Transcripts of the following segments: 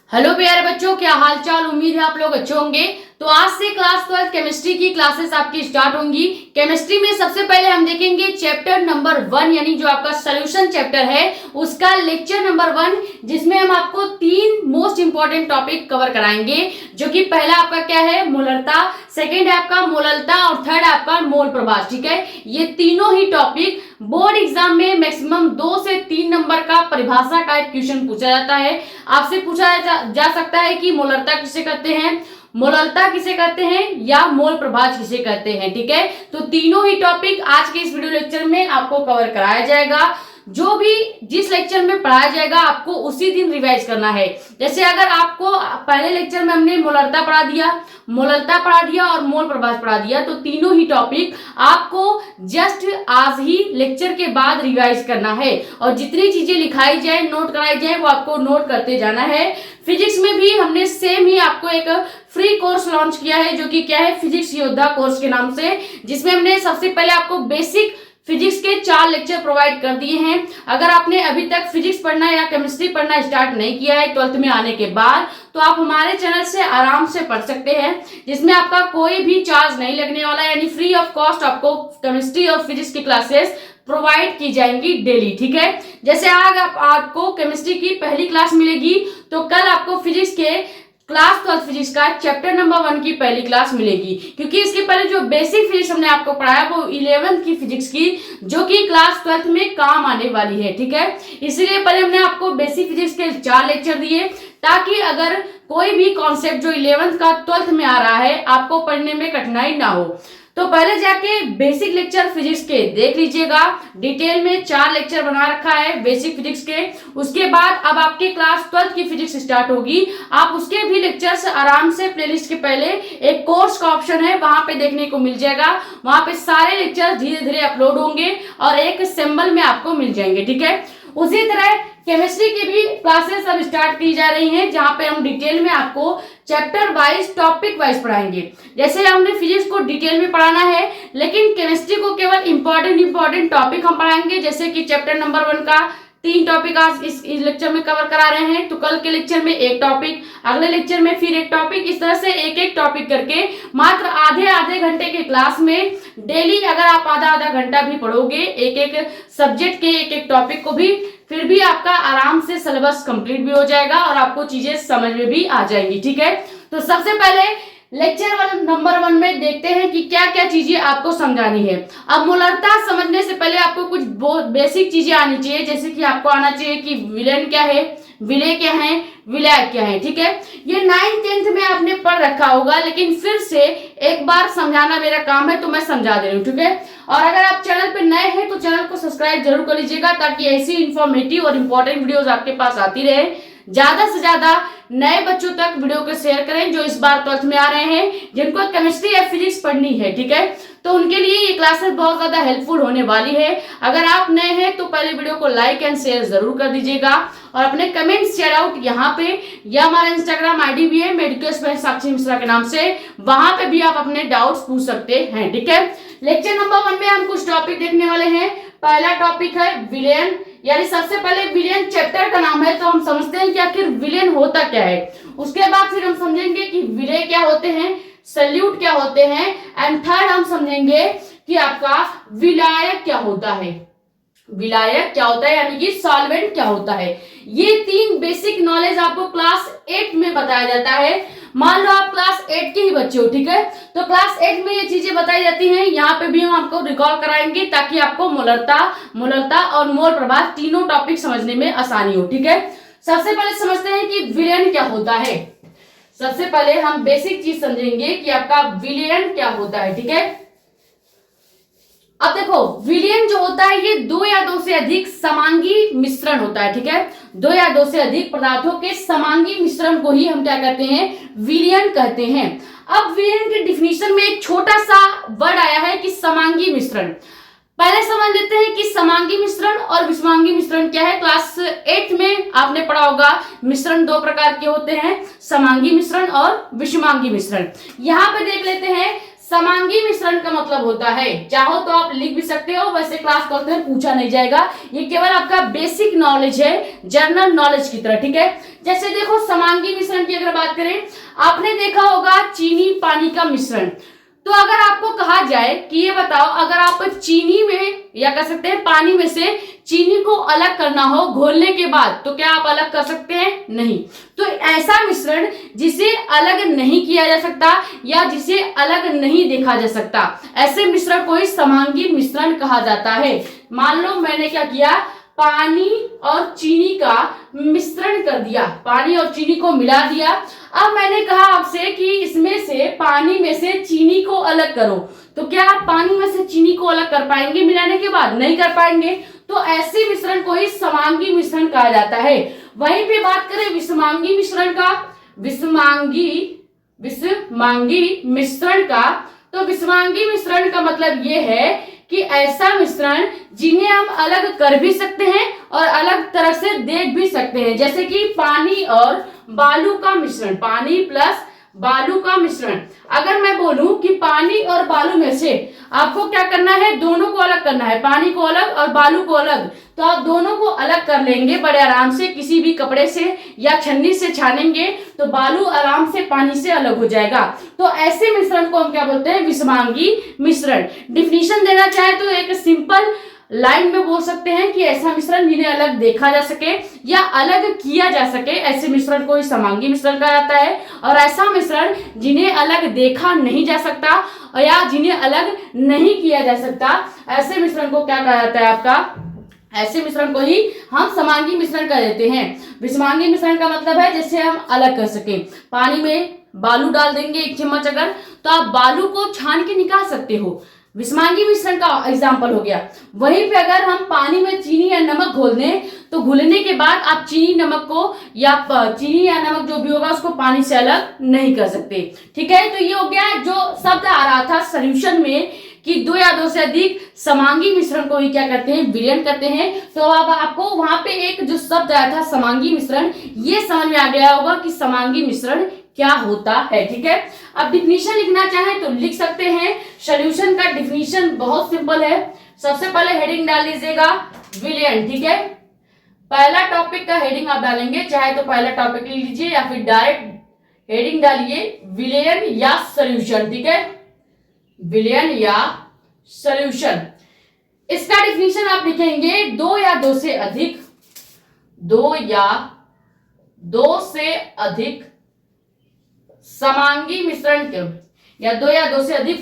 Hello प्यारे बच्चों, क्या हाल चाल। उम्मीद है आप लोग अच्छे होंगे। तो आज से क्लास 12 केमिस्ट्री की क्लासेस आपकी स्टार्ट होंगी। केमिस्ट्री में सबसे पहले हम देखेंगे चैप्टर नंबर 1 यानी जो आपका सॉल्यूशन चैप्टर है उसका लेक्चर नंबर 1, जिसमें हम आपको 3 मोस्ट इंपॉर्टेंट टॉपिक कवर कराएंगे। जो कि पहला आपका क्या है, मोलरता, सेकेंड है आपका मोललता और थर्ड है आपका मोल प्रभाव। ठीक है, ये तीनों ही टॉपिक बोर्ड एग्जाम में मैक्सिमम 2 से 3 नंबर का परिभाषा टाइप क्वेश्चन पूछा जाता है। आपसे पूछा जा सकता है कि मोलरता किसे कहते हैं, मोललता किसे कहते हैं या मोल प्रभाव किसे कहते हैं। ठीक है, तो तीनों ही टॉपिक आज के इस वीडियो लेक्चर में आपको कवर कराया जाएगा। जो भी जिस लेक्चर में पढ़ाया जाएगा आपको उसी दिन रिवाइज करना है। जैसे अगर आपको पहले लेक्चर में हमने मोलरता पढ़ा दिया, मोललता पढ़ा दिया और मोल प्रभाव पढ़ा दिया, तो तीनों ही टॉपिक आपको जस्ट आज ही लेक्चर के बाद रिवाइज करना है। और जितनी चीजें लिखाई जाए, नोट कराई जाए, वो आपको नोट करते जाना है। फिजिक्स में भी हमने सेम ही आपको एक फ्री कोर्स लॉन्च किया है, जो कि क्या है, फिजिक्स योद्धा कोर्स के नाम से, जिसमें हमने सबसे पहले आपको बेसिक फिजिक्स के 4 लेक्चर प्रोवाइड कर दिए हैं। अगर आपने अभी तक फिजिक्स पढ़ना या केमिस्ट्री पढ़ना स्टार्ट नहीं किया है 12th में आने के बाद, तो आप हमारे चैनल से आराम से पढ़ सकते हैं, जिसमें आपका कोई भी चार्ज नहीं लगने वाला है, यानी फ्री ऑफ कॉस्ट आपको केमिस्ट्री और फिजिक्स की क्लासेस प्रोवाइड की जाएंगी डेली। ठीक है, जैसे आज आपको केमिस्ट्री की पहली क्लास मिलेगी, तो कल आपको फिजिक्स के क्लास 12 फिजिक्स का चैप्टर नंबर 1 की पहली क्लास मिलेगी। क्योंकि इसके पहले जो बेसिक फिजिक्स हमने आपको पढ़ाया वो 11th की फिजिक्स की, जो कि क्लास 12 में काम आने वाली है। ठीक है, इसलिए पहले हमने आपको बेसिक फिजिक्स के 4 लेक्चर दिए, ताकि अगर कोई भी कॉन्सेप्ट जो 11th का 12th में आ रहा है आपको पढ़ने में कठिनाई ना हो। तो पहले जाके बेसिक लेक्चर फिजिक्स के देख लीजिएगा। डिटेल में 4 लेक्चर बना रखा है बेसिक फिजिक्स के। उसके बाद अब आपके क्लास 12 की फिजिक्स स्टार्ट होगी, आप उसके भी लेक्चर्स आराम से प्लेलिस्ट के पहले एक कोर्स का ऑप्शन है, वहां पे देखने को मिल जाएगा। वहां पे सारे लेक्चर धीरे धीरे अपलोड होंगे और एक सिंबल में आपको मिल जाएंगे। ठीक है, उसी तरह केमिस्ट्री की भी क्लासेस अब स्टार्ट की जा रही हैं, जहां पे हम डिटेल में आपको चैप्टर वाइज, टॉपिक वाइज पढ़ाएंगे। जैसे हमने फिजिक्स को डिटेल में पढ़ाना है, लेकिन केमिस्ट्री को केवल इंपॉर्टेंट टॉपिक हम पढ़ाएंगे। जैसे कि चैप्टर नंबर 1 का 3 टॉपिक आज इस लेक्चर में कवर करा रहे हैं, तो कल के लेक्चर में एक टॉपिक, अगले लेक्चर में फिर एक टॉपिक, इस तरह से एक एक टॉपिक करके मात्र आधे घंटे के क्लास में डेली अगर आप आधा घंटा भी पढ़ोगे एक एक सब्जेक्ट के एक एक टॉपिक को भी, फिर भी आपका आराम से सिलेबस कंप्लीट भी हो जाएगा और आपको चीजें समझ में भी आ जाएंगी। ठीक है, तो सबसे पहले लेक्चर नंबर 1 में देखते हैं कि क्या क्या चीजें आपको समझानी है। अब मोलरता समझने से पहले आपको कुछ बेसिक चीजें आनी चाहिए। जैसे कि आपको आना चाहिए कि विलेन क्या है, विलेय क्या है, विलायक क्या है। ठीक है, ये 9th 10th में आपने पढ़ रखा होगा, लेकिन फिर से एक बार समझाना मेरा काम है, तो मैं समझा दे रही हूँ। ठीक है, और अगर आप चैनल पे नए हैं तो चैनल को सब्सक्राइब जरूर कर लीजिएगा, ताकि ऐसी इंफॉर्मेटिव और इंपॉर्टेंट वीडियोस आपके पास आती रहे। ज्यादा से ज्यादा नए बच्चों तक वीडियो को शेयर करें जो इस बार 12th में आ रहे हैं, जिनको केमिस्ट्री या फिजिक्स पढ़नी है। ठीक है, तो उनके लिए ये क्लासेस बहुत ज्यादा हेल्पफुल होने वाली है। अगर आप नए हैं तो पहले वीडियो को लाइक एंड शेयर जरूर कर दीजिएगा, और अपने कमेंट शेयर आउट यहाँ पे, या हमारा इंस्टाग्राम आईडी भी है मेडिकल साक्षी मिश्रा के नाम से, वहां पे भी आप अपने डाउट्स पूछ सकते हैं। ठीक है, लेक्चर नंबर 1 में हम कुछ टॉपिक देखने वाले हैं। पहला टॉपिक है विलेन, यानी सबसे पहले विलेन चैप्टर का नाम है, तो हम समझते हैं कि आखिर विलेन होता क्या है। उसके बाद फिर हम समझेंगे कि विलेय क्या होते हैं, सल्यूट क्या होते हैं, एंड थर्ड हम समझेंगे कि आपका विलायक क्या होता है। विलायक क्या होता है यानी कि सॉल्वेंट क्या होता है। ये 3 बेसिक नॉलेज आपको क्लास 8 में बताया जाता है। मान लो आप क्लास 8 के ही बच्चे हो, ठीक है, तो क्लास 8 में ये चीजें बताई जाती हैं। यहाँ पे भी हम आपको रिकॉल कराएंगे, ताकि आपको मोलरता और मोल प्रभाव तीनों टॉपिक समझने में आसानी हो। ठीक है, सबसे पहले समझते हैं कि विलेन क्या होता है। सबसे पहले हम बेसिक चीज समझेंगे कि आपका विलेन क्या होता है। ठीक है, अब देखो विलेन जो होता है ये 2 या 2 से अधिक समांगी मिश्रण होता है। ठीक है, 2 या 2 से अधिक पदार्थों के समांगी मिश्रण को ही हम क्या कहते हैं, विलेन कहते हैं। अब विलेन के डिफिनीशन में एक छोटा सा वर्ड आया है कि समांगी मिश्रण। पहले समझ लेते हैं कि समांगी मिश्रण और विषमांगी मिश्रण क्या है। क्लास 8 में आपने पढ़ा होगा मिश्रण 2 प्रकार के होते हैं, समांगी मिश्रण और विषमांगी मिश्रण। यहाँ पे देख लेते हैं समांगी मिश्रण का मतलब होता है, चाहो तो आप लिख भी सकते हो, वैसे क्लास करते हैं पूछा नहीं जाएगा, ये केवल आपका बेसिक नॉलेज है, जनरल नॉलेज की तरह, ठीक है। जैसे देखो समांगी मिश्रण की अगर बात करें, आपने देखा होगा चीनी पानी का मिश्रण। तो अगर आपको कहा जाए कि ये बताओ, अगर आप चीनी में या कह सकते हैं पानी में से चीनी को अलग करना हो घोलने के बाद, तो क्या आप अलग कर सकते हैं? नहीं। तो ऐसा मिश्रण जिसे अलग नहीं किया जा सकता या जिसे अलग नहीं देखा जा सकता, ऐसे मिश्रण को ही समांगी मिश्रण कहा जाता है। मान लो मैंने क्या किया, पानी और चीनी का मिश्रण कर दिया, पानी और चीनी को मिला दिया। अब मैंने कहा आपसे कि इसमें से पानी में से चीनी को अलग करो, तो क्या आप पानी में से चीनी को अलग कर पाएंगे मिलाने के बाद? नहीं कर पाएंगे। तो ऐसे मिश्रण को ही समांगी मिश्रण कहा जाता है। वहीं पे बात करें विषमांगी मिश्रण का, विषमांगी मिश्रण का, तो विषमांगी मिश्रण का मतलब ये है कि ऐसा मिश्रण जिन्हें हम अलग कर भी सकते हैं और अलग तरह से देख भी सकते हैं, जैसे कि पानी और बालू का मिश्रण, पानी प्लस बालू का मिश्रण। अगर मैं बोलूं कि पानी और बालू में से आपको क्या करना है, दोनों को अलग करना है, पानी को अलग और बालू को अलग, तो आप दोनों को अलग कर लेंगे बड़े आराम से, किसी भी कपड़े से या छन्नी से छानेंगे तो बालू आराम से पानी से अलग हो जाएगा। तो ऐसे मिश्रण को हम क्या बोलते हैं, विषमांगी मिश्रण। डिफिनीशन देना चाहे तो एक सिंपल लाइन में बोल सकते हैं कि ऐसा मिश्रण जिन्हें अलग देखा जा सके या अलग किया जा सके, ऐसे मिश्रण को ही समांगी मिश्रण कहा जाता है। और ऐसा मिश्रण जिन्हें अलग देखा नहीं जा सकता या जिन्हें अलग नहीं किया जा सकता, ऐसे मिश्रण को क्या कहा जाता है आपका, ऐसे मिश्रण को ही हम समांगी मिश्रण कह देते हैं। विषमांगी मिश्रण का मतलब है जिससे हम अलग कर सके। पानी में बालू डाल देंगे 1 चम्मच अगर, तो आप बालू को छान के निकाल सकते हो, विषमांगी मिश्रण का एग्जाम्पल हो गया। वहीं पे अगर हम पानी में चीनी या नमक घोल दें, तो घुलने के बाद आप चीनी नमक को या चीनी या नमक जो भी होगा उसको पानी से अलग नहीं कर सकते, ठीक है। तो ये हो गया जो शब्द आ रहा था सॉल्यूशन में कि 2 या 2 से अधिक समांगी मिश्रण को ही क्या करते हैं, विलयन करते हैं। तो अब आपको वहां पे एक जो शब्द आया था समांगी मिश्रण, ये समझ में आ गया होगा कि समांगी मिश्रण क्या होता है, ठीक है। अब डिफिनीशन लिखना चाहें तो लिख सकते हैं। सॉल्यूशन का डिफिनीशन बहुत सिंपल है। सबसे पहले हेडिंग डाल लीजिएगा विलयन, ठीक है। पहला टॉपिक का हेडिंग आप डालेंगे, चाहे तो पहला टॉपिक लिख लीजिए या फिर डायरेक्ट हेडिंग डालिए विलयन या सॉल्यूशन, ठीक है, विलयन या सॉल्यूशन। इसका डिफिनीशन आप लिखेंगे 2 या 2 से अधिक, 2 या 2 से अधिक समांगी मिश्रण के या 2 या 2 से अधिक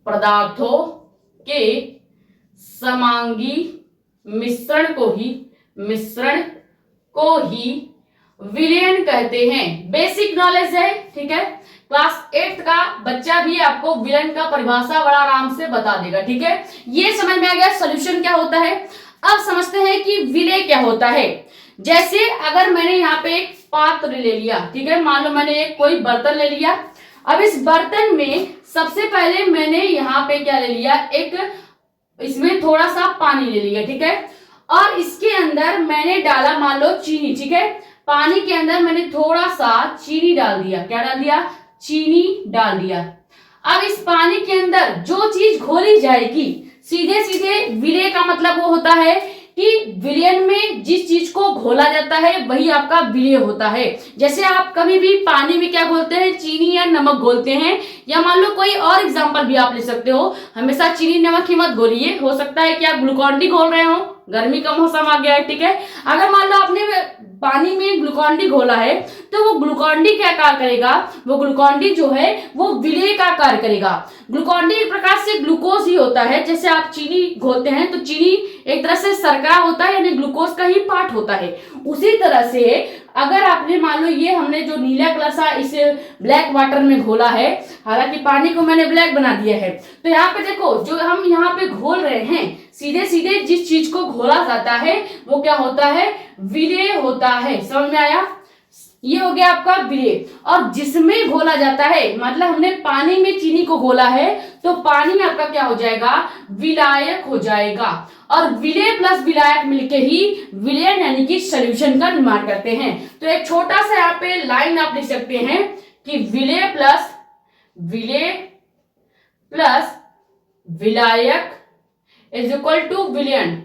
पदार्थों के समांगी मिश्रण को ही विलयन कहते हैं। बेसिक नॉलेज है, ठीक है। क्लास 8 का बच्चा भी आपको विलयन का परिभाषा बड़ा आराम से बता देगा, ठीक है। ये समझ में आ गया सॉल्यूशन क्या होता है। अब समझते हैं कि विलय क्या होता है। जैसे अगर मैंने यहाँ पे एक पात्र ले लिया, ठीक है, मान लो मैंने एक कोई बर्तन ले लिया। अब इस बर्तन में सबसे पहले मैंने यहाँ पे क्या ले लिया, एक इसमें थोड़ा सा पानी ले लिया, ठीक है, और इसके अंदर मैंने डाला मान लो चीनी, ठीक है। पानी के अंदर मैंने थोड़ा सा चीनी डाल दिया, क्या डाल दिया, चीनी डाल दिया। अब इस पानी के अंदर जो चीज घोली जाएगी, सीधे सीधे विलय का मतलब वो होता है कि विलयन में जिस चीज को घोला जाता है वही आपका विलय होता है। जैसे आप कभी भी पानी में क्या घोलते हैं, चीनी या नमक घोलते हैं, या मान लो कोई और एग्जांपल भी आप ले सकते हो। हमेशा चीनी नमक ही मत घोलिए, हो सकता है कि आप ग्लूकॉन डी घोल रहे हो, गर्मी का मौसम आ गया है, ठीक है। अगर मान लो आपने पानी में ग्लूकॉन डी घोला है, तो वो ग्लूकॉन डी क्या कार्य करेगा, वो ग्लूकॉन डी जो है वो विलय का कार्य करेगा। ग्लूकॉन डी एक प्रकार से ग्लूकोज ही होता है। जैसे आप चीनी घोलते हैं तो चीनी एक तरह से शर्करा होता है, यानी ग्लूकोज का ही पार्ट होता है। उसी तरह से अगर आपने मान लो ये हमने जो नीला कलर सा इस ब्लैक वाटर में घोला है, हालांकि पानी को मैंने ब्लैक बना दिया है, तो यहाँ पे देखो जो हम यहाँ पे घोल रहे हैं, सीधे सीधे जिस चीज को घोला जाता है वो क्या होता है, विलय होता है। समझ में आया, ये हो गया आपका विलय। और जिसमें घोला जाता है, मतलब हमने पानी में चीनी को घोला है तो पानी आपका क्या हो जाएगा, विलायक हो जाएगा। और विलय प्लस विलायक मिलके ही विलयन यानी कि सॉल्यूशन का निर्माण करते हैं। तो एक छोटा सा यहाँ पे लाइन आप लिख सकते हैं कि विलय प्लस विलेय प्लस विलायक इज इक्वल टू विलयन,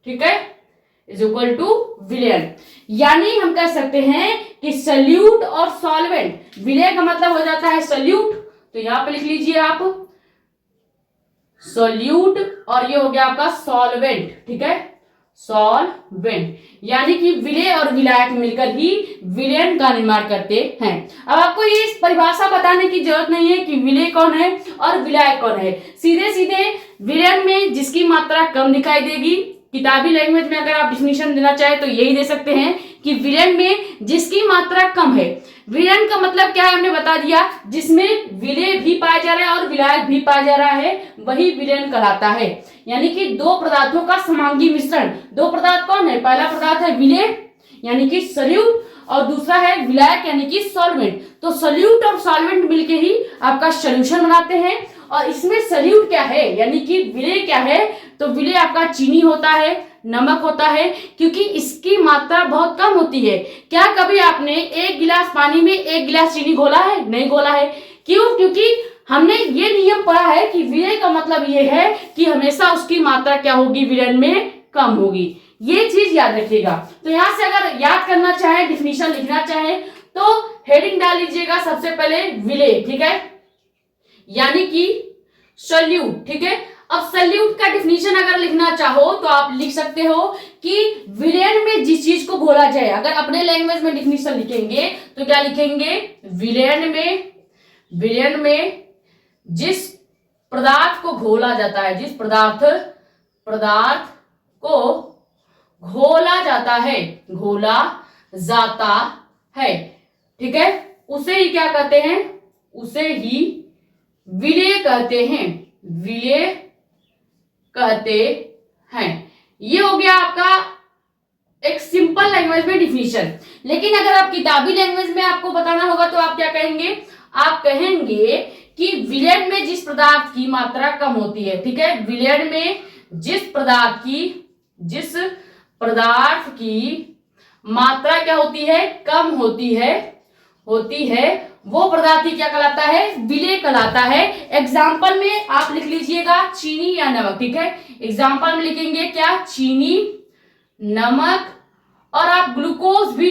ठीक है, इज इक्वल टू विलयन। यानी हम कह सकते हैं कि सल्यूट और सॉल्वेंट, विलय का मतलब हो जाता है सल्यूट, तो यहां पे लिख लीजिए आप सॉल्यूट, और ये हो गया आपका सॉल्वेंट, ठीक है, सॉल्वेंट। यानी कि विलेय और विलायक मिलकर ही विलयन का निर्माण करते हैं। अब आपको ये परिभाषा बताने की जरूरत नहीं है कि विलेय कौन है और विलायक कौन है, सीधे सीधे विलयन में जिसकी मात्रा कम दिखाई देगी, किताबी लैंग्वेज में अगर आप डिफिनीशन देना चाहे तो यही दे सकते हैं कि विलयन में जिसकी मात्रा कम है। विलयन का मतलब क्या है हमने बता दिया, जिसमें विलेय भी पाया जा रहा है और विलायक भी पाया जा रहा है, वही विलयन कहलाता है। यानी कि दो पदार्थों का समांगी मिश्रण, दो पदार्थ कौन है, पहला पदार्थ है विलेय यानी कि सल्यूट, और दूसरा है विलायक यानी कि सॉल्वेंट। तो सल्यूट और सॉल्वेंट मिलके ही आपका सॉल्यूशन बनाते हैं। और इसमें सल्यूट क्या है यानी कि विलेय क्या है, तो विलेय आपका चीनी होता है, नमक होता है, क्योंकि इसकी मात्रा बहुत कम होती है। क्या कभी आपने एक गिलास पानी में एक गिलास चीनी घोला है? नहीं घोला है। क्यों? क्योंकि हमने ये नियम पढ़ा है कि विलेय का मतलब ये है कि हमेशा उसकी मात्रा क्या होगी, विलयन में कम होगी। ये चीज याद रखिएगा। तो यहां से अगर याद करना चाहे, डिफिनीशन लिखना चाहे, तो हेडिंग डाल लीजिएगा सबसे पहले विलेय, ठीक है, यानी कि सल्यूट, ठीक है। अब सल्यूट का डिफिनीशन अगर लिखना चाहो तो आप लिख सकते हो कि विलयन में जिस चीज को घोला जाए। अगर अपने लैंग्वेज में डिफिनीशन लिखेंगे तो क्या लिखेंगे, विलयन में जिस पदार्थ को घोला जाता है, जिस पदार्थ को घोला जाता है, ठीक है, उसे ही क्या कहते हैं, उसे ही विलेय कहते हैं। ये हो गया आपका एक सिंपल लैंग्वेज में डिफिनीशन। लेकिन अगर आप किताबी लैंग्वेज में आपको बताना होगा तो आप क्या कहेंगे, आप कहेंगे कि विलयन में जिस पदार्थ की मात्रा कम होती है, ठीक है, विलयन में जिस पदार्थ की मात्रा क्या होती है, कम होती है, वो पदार्थ ही क्या कहलाता है, विलेय कहलाता है। एग्जाम्पल में आप लिख लीजिएगा चीनी या नमक, ठीक है, एग्जाम्पल में लिखेंगे क्या, चीनी, नमक, और आप ग्लूकोज भी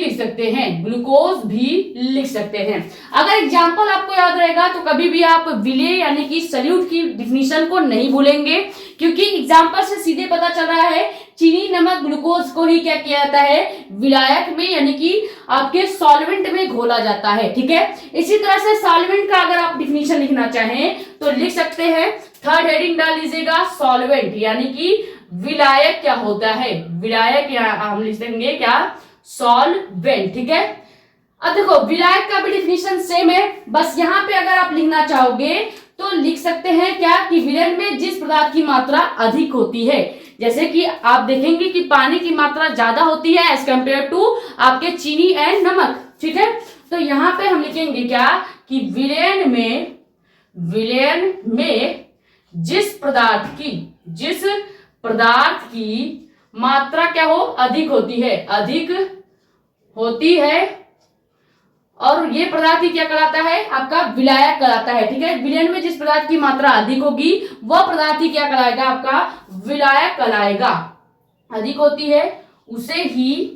लिख सकते हैं, अगर एग्जाम्पल आपको याद रहेगा तो कभी भी आप विलेय यानी कि सल्यूट की डिफिनीशन को नहीं भूलेंगे, क्योंकि एग्जाम्पल से सीधे पता चल रहा है चीनी, नमक, ग्लूकोज को ही क्या किया जाता है, विलायक में यानी कि आपके सॉल्वेंट में घोला जाता है, ठीक है। इसी तरह से सॉल्वेंट का अगर आप डिफिनीशन लिखना चाहें तो लिख सकते हैं, थर्ड हेडिंग डाल लीजिएगा सॉल्वेंट, यानी कि विलायक क्या होता है, विलायक या हम लिख देंगे क्या, सॉल्वेंट, ठीक है। अब देखो विलायक का भी डिफिनीशन सेम है, बस यहाँ पे अगर आप लिखना चाहोगे तो लिख सकते हैं क्या, कि विलयन में जिस पदार्थ की मात्रा अधिक होती है, जैसे कि आप देखेंगे कि पानी की मात्रा ज्यादा होती है एज कंपेयर टू आपके चीनी एंड नमक, ठीक है। तो यहाँ पे हम लिखेंगे क्या, कि विलयन में जिस पदार्थ की मात्रा क्या हो, अधिक होती है, और ये पदार्थ ही क्या कहलाता है, आपका विलायक कहलाता है, ठीक है। विलयन में जिस पदार्थ की मात्रा अधिक होगी वह पदार्थ ही क्या कहलाएगा, आपका विलायक कहलाएगा। अधिक होती है उसे ही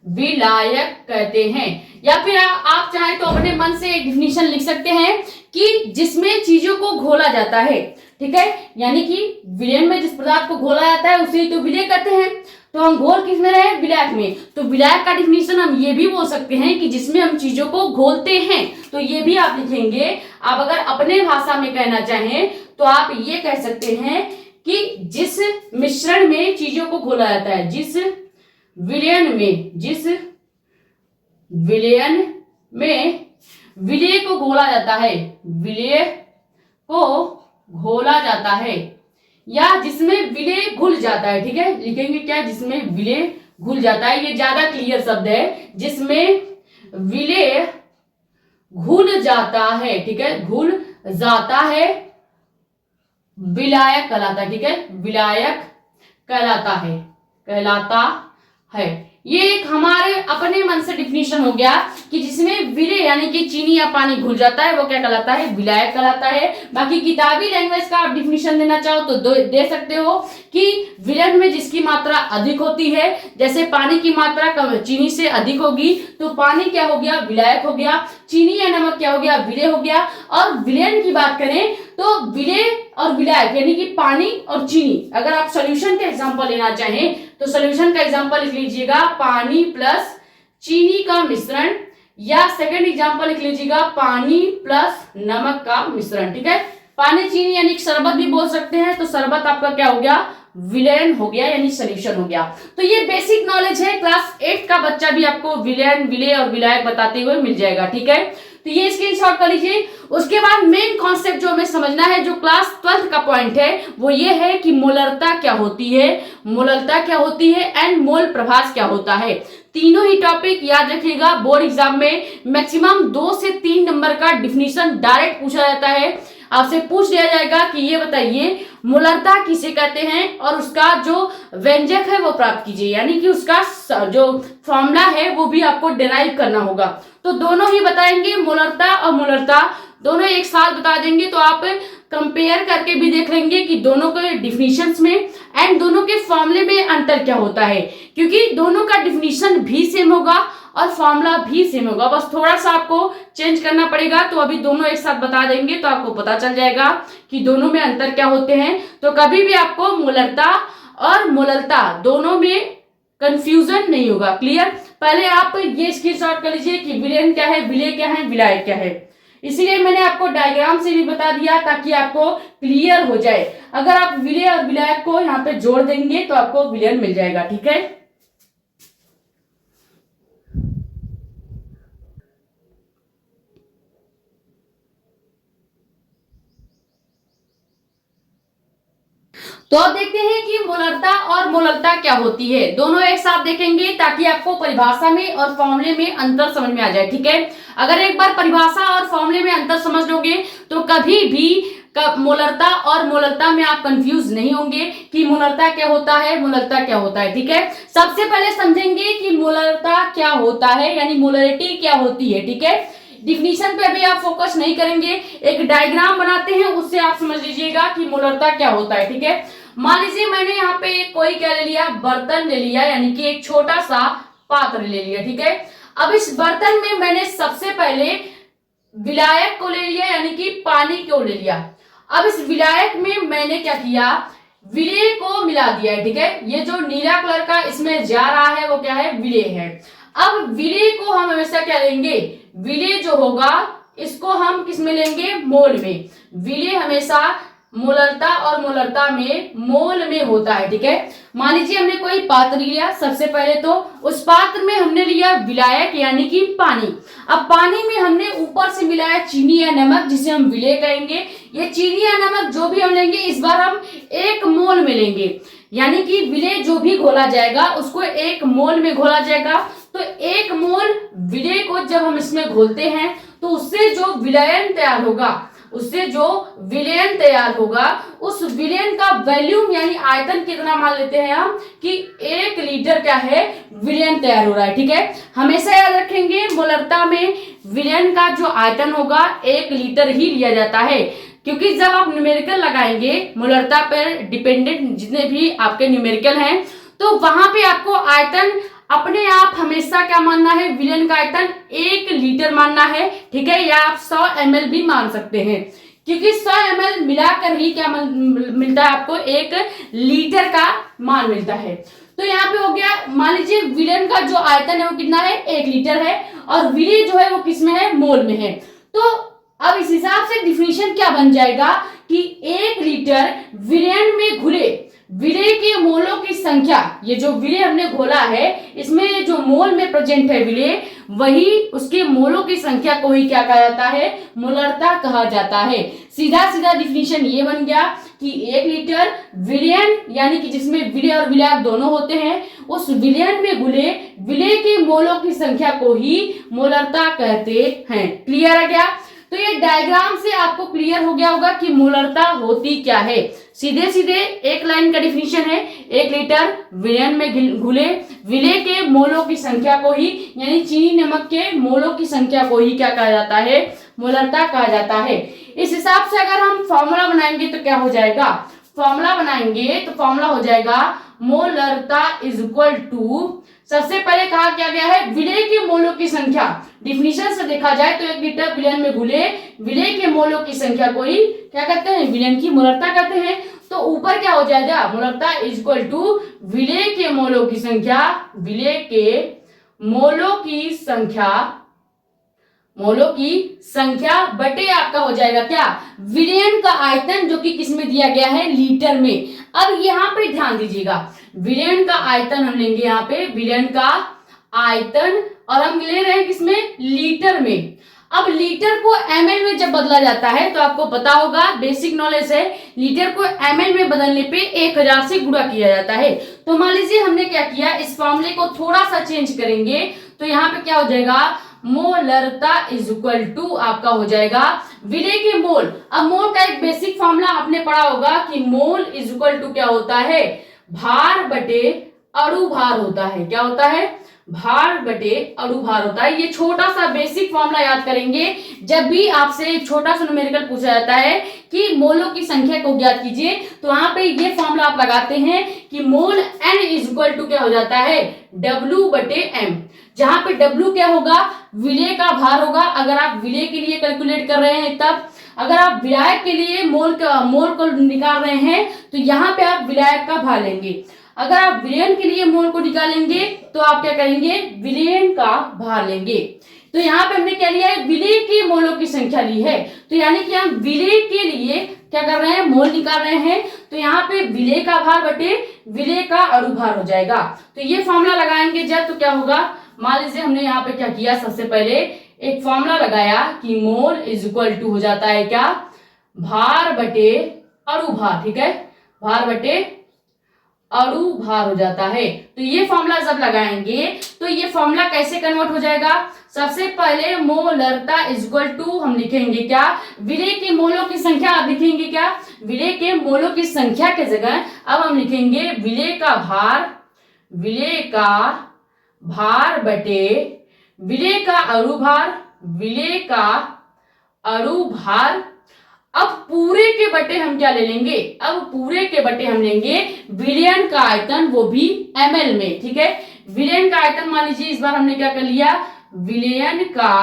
विलायक कहते हैं। या फिर आप चाहें तो अपने मन से एक डिफिनीशन लिख सकते हैं कि जिसमें चीजों को घोला जाता है, ठीक है, यानी कि विलयन में जिस पदार्थ को घोला जाता है उसे ही तो विलेय कहते हैं। तो हम घोल किस में रहे, विलायक में, तो विलायक का डिफिनीशन हम ये भी बोल सकते हैं कि जिसमें हम चीजों को घोलते हैं, तो ये भी आप लिखेंगे। आप अगर अपने भाषा में कहना चाहें तो आप ये कह सकते हैं कि जिस मिश्रण में चीजों को घोला जाता है, जिस विलयन में विलेय को घोला जाता है, या जिसमें विलेय घुल जाता है, ठीक है, लिखेंगे क्या, जिसमें विलेय घुल जाता है, ये ज्यादा क्लियर शब्द है, जिसमें विलेय घुल जाता है, ठीक है, घुल जाता है, विलायक कहलाता है, ठीक है, विलायक कहलाता है। ये एक हमारे अपने मन से डिफिनीशन हो गया कि जिसमें विलेय यानी कि चीनी या पानी घुल जाता है वो क्या कहलाता है, विलायक कहलाता है। बाकी किताबी लैंग्वेज का आप डिफिनीशन देना चाहो तो दे सकते हो कि विलेय में जिसकी मात्रा अधिक होती है, जैसे पानी की मात्रा चीनी से अधिक होगी तो पानी क्या हो गया, विलायक हो गया। चीनी या नमक क्या हो गया, विलेय हो गया। और विलयन की बात करें तो विलेय और विलायक यानी कि पानी और चीनी, अगर आप सोल्यूशन का एग्जांपल लेना चाहें तो सोल्यूशन का एग्जांपल लिख लीजिएगा पानी प्लस चीनी का मिश्रण, या सेकंड एग्जांपल लिख लीजिएगा पानी प्लस नमक का मिश्रण। ठीक है, पानी चीनी यानी शरबत भी बोल सकते हैं, तो शरबत आपका क्या हो गया, विलयन हो गया यानी सॉल्यूशन हो गया। तो ये बेसिक नॉलेज है, क्लास 8 का बच्चा भी आपको विलयन, विलेय और विलायक बताते हुए मिल जाएगा। ठीक है, तो ये स्क्रीनशॉट कर लीजिए। उसके बाद मेन कॉन्सेप्ट जो हमें समझना है, जो क्लास 12 का पॉइंट है, वो ये है कि मोलरता क्या होती है, मोलरता क्या होती है एंड मोल प्रभास क्या होता है। तीनों ही टॉपिक याद रखिएगा, बोर्ड एग्जाम में मैक्सिमम 2 से 3 नंबर का डिफिनीशन डायरेक्ट पूछा जाता है। आपसे पूछ लिया जाएगा कि ये बताइए मोलरता किसे कहते हैं और उसका जो व्यंजक है वो प्राप्त कीजिए, यानी कि उसका जो फॉर्मूला है वो भी आपको डिराइव करना होगा। तो दोनों ही बताएंगे, मोलरता और मोलरता दोनों एक साथ बता देंगे, तो आप कंपेयर करके भी देख लेंगे कि दोनों के डिफिनीशंस में एंड दोनों के फॉर्मूले में अंतर क्या होता है, क्योंकि दोनों का डिफिनीशन भी सेम होगा और फॉर्मूला भी सेम होगा, बस थोड़ा सा आपको चेंज करना पड़ेगा। तो अभी दोनों एक साथ बता देंगे तो आपको पता चल जाएगा कि दोनों में अंतर क्या होते हैं। तो कभी भी आपको मोलरता और मोलरता दोनों में कंफ्यूजन नहीं होगा। क्लियर, पहले आप ये स्क्रीनशॉट कर लीजिए कि विलयन क्या है, विलेय क्या है, विलायक क्या है। इसीलिए मैंने आपको डायग्राम से भी बता दिया ताकि आपको क्लियर हो जाए। अगर आप विलेय और विलायक को यहाँ पे जोड़ देंगे तो आपको विलयन मिल जाएगा। ठीक है, तो अब देखते हैं कि मोलरता और मोलरता क्या होती है। दोनों एक साथ देखेंगे ताकि आपको परिभाषा में और फॉर्मूले में अंतर समझ में आ जाए। ठीक है, अगर एक बार परिभाषा और फॉर्मूले में अंतर समझ लोगे तो कभी भी मोलरता और मोलरता में आप कंफ्यूज नहीं होंगे कि मोलरता क्या होता है, मोलरता क्या होता है। ठीक है, सबसे पहले समझेंगे कि मोलरता क्या होता है, यानी मोलरिटी क्या होती है। ठीक है, डिफिनीशन पे अभी आप फोकस नहीं करेंगे, एक डायग्राम बनाते हैं उससे आप समझ लीजिएगा कि मोलरता क्या होता है। ठीक है, मान लीजिए मैंने यहाँ पे कोई क्या ले लिया, बर्तन ले लिया, यानी कि एक छोटा सा पात्र ले लिया। ठीक है, अब इस बर्तन में मैंने सबसे पहले विलायक को ले लिया, यानी कि पानी को ले लिया। अब इस विलायक में मैंने क्या किया, विलेय को मिला दिया है। ठीक है, ये जो नीला कलर का इसमें जा रहा है वो क्या है, विलेय है। अब विलेय को हम हमेशा क्या लेंगे, विलेय जो होगा इसको हम किस में लेंगे, मोल में। विलेय हमेशा मोलरता और मोलरता में मोल में होता है। ठीक है, मान लीजिए हमने कोई पात्र लिया, सबसे पहले तो उस पात्र में हमने लिया विलायक यानी कि पानी। अब पानी में हमने ऊपर से मिलाया चीनी या नमक जिसे हम विलेय कहेंगे। ये चीनी या नमक जो भी हम लेंगे इस बार हम 1 मोल में लेंगे, यानी कि विलेय जो भी घोला जाएगा उसको 1 मोल में घोला जाएगा। तो 1 मोल विलेय को जब हम इसमें घोलते हैं तो उससे जो विलयन तैयार होगा, उससे जो विलयन तैयार होगा उस विलयन का वॉल्यूम यानी आयतन कितना मान लेते हैं हम कि 1 लीटर क्या है, विलयन तैयार हो रहा है। ठीक है, हमेशा याद रखेंगे मोलरता में विलयन का जो आयतन होगा 1 लीटर ही लिया जाता है, क्योंकि जब आप न्यूमेरिकल लगाएंगे मोलरता पर डिपेंडेंट जितने भी आपके न्यूमेरिकल हैं तो वहां पे आपको आयतन अपने आप हमेशा क्या मानना है, विलयन का आयतन 1 लीटर मानना है। ठीक है, या आप 100 ml भी मान सकते हैं, क्योंकि 100 ml मिलाकर ही क्या मिलता है आपको, 1 लीटर का मान मिलता है। तो यहाँ पे हो गया, मान लीजिए विलयन का जो आयतन है वो कितना है, 1 लीटर है और विलेय जो है वो किस में है, मोल में है। तो अब इस हिसाब से डिफिनीशन क्या बन जाएगा कि 1 लीटर विलयन में घुले विलेय के मोलों की संख्या, ये जो विलेय हमने घोला है इसमें जो मोल में प्रेजेंट है विलेय, वही उसके मोलों की संख्या को ही क्या कहा जाता है, मोलरता कहा जाता है। सीधा सीधा डिफिनीशन ये बन गया कि 1 लीटर विलयन यानी कि जिसमें विलेय और विलायक दोनों होते हैं, उस विलयन में घुले विलेय के मोलों की संख्या को ही मोलरता कहते हैं। क्लियर है क्या? तो ये डायग्राम से आपको क्लियर हो गया होगा कि मोलरता होती क्या है। सीधे सीधे एक लाइन का डिफिनीशन है, 1 लीटर विलयन में घुले विलेय के मोलों की संख्या को ही, यानी चीनी नमक के मोलों की संख्या को ही क्या कहा जाता है, मोलरता कहा जाता है। इस हिसाब से अगर हम फॉर्मूला बनाएंगे तो क्या हो जाएगा, फॉर्मूला बनाएंगे तो फॉर्मूला हो जाएगा मोलरता इज इक्वल टू, सबसे पहले कहा क्या गया है, विलेय के मोलों की संख्या। डिफिनीशन से देखा जाए तो 1 लीटर विलयन में घुले विलेय के मोलों की संख्या को ही क्या कहते हैं, विलयन की मोलरता कहते हैं। तो ऊपर क्या हो जाएगा, मोलरता इज इक्वल टू विलेय के मोलों की संख्या, विलेय के मोलों की संख्या, मोलों की संख्या बटे आपका हो जाएगा क्या, विलयन का आयतन, जो कि किसमें दिया गया है, लीटर में। अब यहाँ पे ध्यान दीजिएगा, विलयन का आयतन हम लेंगे यहाँ पे, विलयन का आयतन, और हम ले रहे हैं किसमें, लीटर में। अब लीटर को ml में जब बदला जाता है तो आपको पता होगा, बेसिक नॉलेज है, लीटर को ml में बदलने पे 1000 से गुणा किया जाता है। तो मान लीजिए हमने क्या किया, इस फॉर्मूले को थोड़ा सा चेंज करेंगे तो यहाँ पे क्या हो जाएगा, मोलरता इज इक्वल टू आपका हो जाएगा विलेय के मोल। अब मोल का एक बेसिक फॉर्मूला आपने पढ़ा होगा कि मोल इज इक्वल टू क्या होता है, भार बटे अणु भार होता है। क्या होता है, भार बटे अणु भार होता है। ये छोटा सा बेसिक फॉर्मूला याद करेंगे जब भी आपसे एक छोटा सा न्यूमेरिकल पूछा जाता है कि मोलों की संख्या को ज्ञात कीजिए, तो वहां पे ये फॉर्मूला आप लगाते हैं कि मोल n इज इक्वल टू क्या हो जाता है, W बटे m, जहां पे W क्या होगा, विलेय का भार होगा। अगर आप विलेय के लिए कैलकुलेट कर रहे हैं तब, अगर आप विलायक के लिए मोल को निकाल रहे हैं तो यहाँ पे आप विलायक का भार लेंगे। अगर आप विलयन के लिए मोल को निकालेंगे तो आप क्या करेंगे, विलयन का भार लेंगे। तो यहाँ पे हमने क्या लिया है, विलेय के मोलों की संख्या ली है, तो यानी कि हम विलेय के लिए क्या कर रहे हैं, मोल निकाल रहे हैं। तो यहाँ पे विलेय का भार बटे विलेय का अणु भार हो जाएगा। तो ये फॉर्मूला लगाएंगे जब, तो क्या होगा, मान लीजिए हमने यहाँ पे क्या किया, सबसे पहले एक फॉर्मूला लगाया कि मोल इज इक्वल टू हो जाता है क्या, भार बटे अणु भार। ठीक है, भार बटे अणु भार हो जाता है। तो ये फॉर्मूला जब लगाएंगे तो ये फॉर्मूला कैसे कन्वर्ट हो जाएगा, सबसे पहले मोलरता इज इक्वल टू हम लिखेंगे क्या, विलेय के मोलों की संख्या। आप लिखेंगे क्या, विलेय के मोलों की संख्या के जगह अब हम लिखेंगे विलेय का भार, विलेय का भार बटे विलेय का अणु भार, विलेय का अणु भार। अब पूरे के बटे हम क्या ले लेंगे, अब पूरे के बटे हम लेंगे विलयन का आयतन, वो भी ml में। ठीक है, विलयन का आयतन मान लीजिए इस बार हमने क्या कर लिया, विलयन का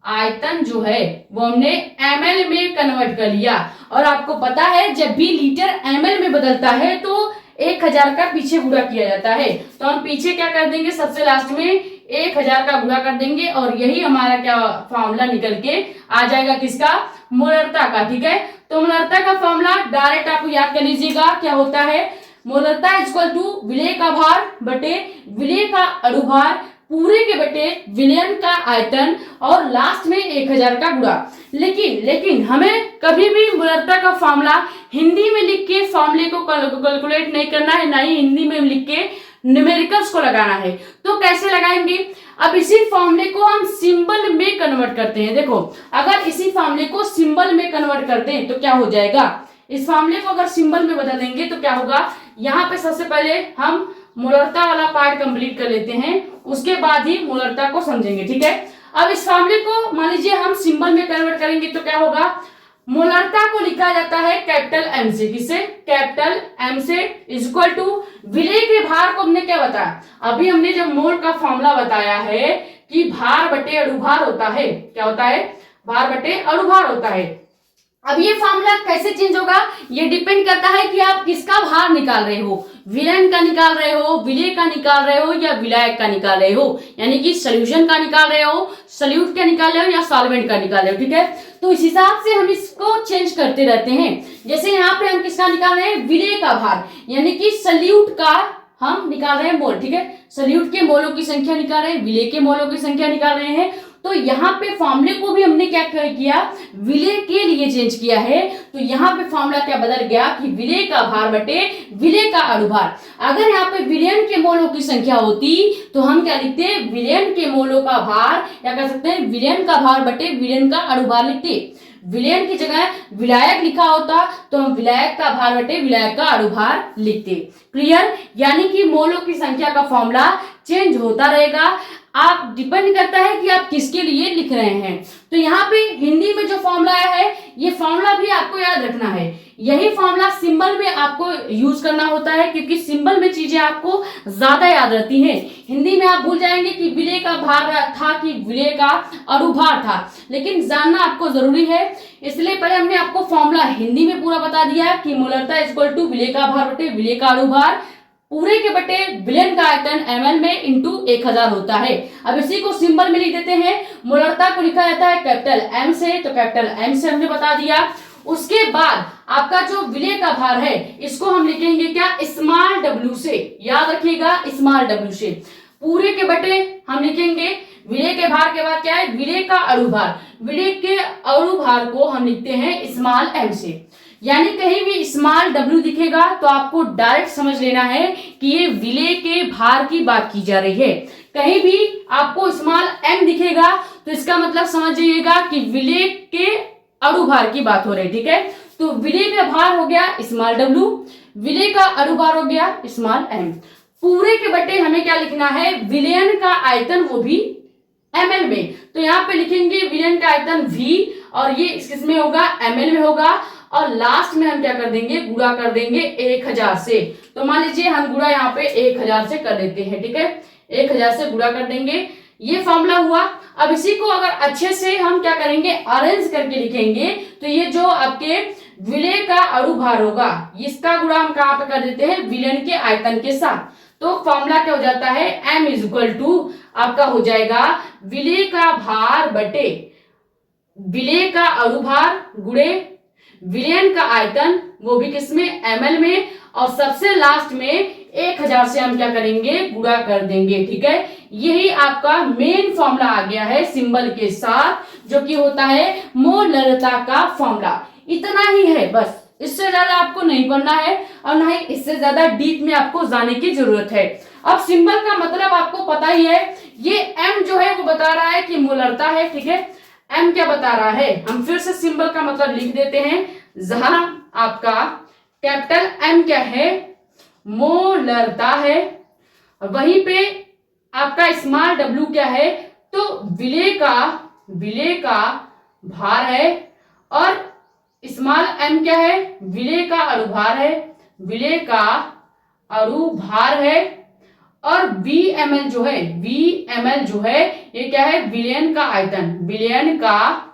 आयतन जो है वो हमने ml में कन्वर्ट कर लिया। और आपको पता है जब भी लीटर ml में बदलता है तो 1000 का पीछे गुणा किया जाता है। तो हम पीछे क्या कर देंगे, सबसे लास्ट में 1000 का गुणा कर देंगे और यही हमारा क्या फॉर्मूला निकल के आ जाएगा, किसका, मोलरता का। ठीक है, तो मोलरता का फॉर्मूला डायरेक्ट आप याद कर लीजिएगा, क्या होता है, मोलरता इज इक्वल टू विलेय का भार बटे विलेय का अणु भार, पूरे के बटे विलयन का आयतन, और लास्ट में 1000 का गुणा। लेकिन हमें कभी भी मोलरता का फॉर्मूला हिंदी में लिख के फॉर्मूले को कैलकुलेट नहीं करना है, ना ही हिंदी में लिख के न्यूमेरिकल्स को लगाना है। तो कैसे लगाएंगे, अब इसी फॉर्मूले को हम सिंबल में कन्वर्ट करते हैं। देखो, अगर इसी फॉर्मूले को सिंबल में कन्वर्ट करते हैं तो क्या हो जाएगा, इस फॉर्मूले को अगर सिंबल में बदल देंगे तो क्या होगा, यहाँ पे सबसे पहले हम मोलरता वाला पार्ट कंप्लीट कर लेते हैं, उसके बाद ही मोलरता को समझेंगे। ठीक है, अब इस फॉर्मूले को मान लीजिए हम सिंबल में कन्वर्ट करेंगे तो क्या होगा, मोलरता को लिखा जाता है कैपिटल एम से, किससे, कैपिटल एम से, इज इक्वल टू विलेय के भार को हमने क्या बताया, अभी हमने जब मोल का फॉर्मूला बताया है कि भार बटे अणु भार होता है। क्या होता है, भार बटे अणु भार होता है। अब ये फॉर्मूला कैसे चेंज होगा, ये डिपेंड करता है कि आप किसका भार निकाल रहे हो, विलयन का निकाल रहे हो, विलेय का निकाल रहे हो, या विलायक का निकाल रहे हो, यानी कि सोल्यूशन का निकाल रहे हो, सल्यूट का निकाल रहे हो, या सॉल्वेंट का निकाल रहे हो। ठीक है, तो इस हिसाब से हम इसको चेंज करते रहते हैं। जैसे यहाँ पे हम किसका निकाल रहे हैं, विलेय का भार, यानी कि सल्यूट का हम निकाल रहे हैं मोल। ठीक है, सल्यूट के मोलों की संख्या निकाल रहे हैं, विलेय के मोलों की संख्या निकाल रहे हैं। तो यहाँ पे फॉर्मूले को भी हमने क्या किया, विलय के लिए चेंज किया है। तो यहाँ पे फॉर्मूला क्या बदल गया कि विलय का भार बटे विलय का अणुभार। अगर यहाँ पे विलयन के मोलों की संख्या होती तो हम क्या लिखते हैं, विलयन के मोलों का भार, या कह सकते हैं विलयन का भार बटे विलयन का अणुभार लिखते। विलयन की जगह विलायक लिखा होता तो हम विलायक का भार बटे विलायक का अणुभार लिखते। क्लियर, यानी कि मोलों की संख्या का फॉर्मूला चेंज होता रहेगा। आप डिपेंड करता है कि आप किसके लिए लिख रहे हैं। तो यहाँ पे हिंदी में जो फॉर्मूला है, ये फॉर्मूला भी आपको याद रखना है। यही फॉर्मूला सिंबल में आपको यूज करना होता है, क्योंकि सिंबल में चीजें आपको ज्यादा याद रहती हैं। हिंदी में आप भूल जाएंगे कि विलय का भार था कि विलय का अणुभार था, लेकिन जानना आपको जरूरी है। इसलिए पहले हमने आपको फॉर्मूला हिंदी में पूरा बता दिया कि मोलरता इक्वल टू विलय का भार बटे विलय का अणुभार, पूरे के बटे विलयन का आयतन ml में इंटू 1000 होता है। अब इसी को सिंबल में लिख देते हैं। मोलरता को लिखा जाता है कैपिटल M से, तो कैपिटल M से हमने बता दिया। उसके बाद आपका जो विलय का भार है, इसको हम लिखेंगे क्या, स्मॉल w से। याद रखिएगा, स्मॉल w से। पूरे के बटे हम लिखेंगे विलय के भार के बाद क्या है, विलय का अणुभार। विलय के अणुभार को हम लिखते हैं स्मॉल m से। यानी कहीं भी स्मॉल w दिखेगा तो आपको डायरेक्ट समझ लेना है कि ये विलय के भार की बात की जा रही है। कहीं भी आपको स्मॉल m दिखेगा तो इसका मतलब समझ जाइएगा कि विलय के अणुभार की बात हो रही है। ठीक है, तो विलय का भार हो गया स्मॉल w, विलय का अणुभार हो गया स्मॉल m। पूरे के बटे हमें क्या लिखना है, विलयन का आयतन, वो भी ml में। तो यहाँ पे लिखेंगे विलयन का आयतन v, और ये किसमें होगा, ml में होगा। और लास्ट में हम क्या कर देंगे, गुणा कर देंगे 1000 से। तो मान लीजिए हम गुणा यहाँ पे 1000 से कर देते हैं। ठीक है, 1000 से गुणा कर देंगे, ये फॉर्मूला हुआ। अब इसी को अगर अच्छे से हम क्या करेंगे, अरेंज करके लिखेंगे, तो ये जो आपके विलय का अणुभार होगा, इसका गुणा हम कहाँ पे कर देते हैं, विलयन के आयतन के साथ। तो फॉर्मूला क्या हो जाता है, m इज इक्वल टू आपका हो जाएगा विलय का भार बटे विलय का अणुभार गुणे विलयन का आयतन, वो भी किसमें, ml में। और सबसे लास्ट में 1000 से हम क्या करेंगे, गुणा कर देंगे। ठीक है, यही आपका मेन फॉर्मूला आ गया है सिंबल के साथ, जो कि होता है मोलरता का फॉर्मूला। इतना ही है बस, इससे ज्यादा आपको नहीं पढ़ना है और ना ही इससे ज्यादा डीप में आपको जाने की जरूरत है। अब सिंबल का मतलब आपको पता ही है, ये m जो है वो बता रहा है कि मोलरता है। ठीक है, m क्या बता रहा है, हम फिर से सिंबल का मतलब लिख देते हैं। जहां आपका कैपिटल M क्या है, मोलरता है, वहीं पे आपका स्मॉल w क्या है, तो विलय का भार है, और स्मॉल m क्या है, विलय का अणुभार है, विलय का अणुभार है। और Vml जो है ये क्या है, विलयन का आयतन, विलयन का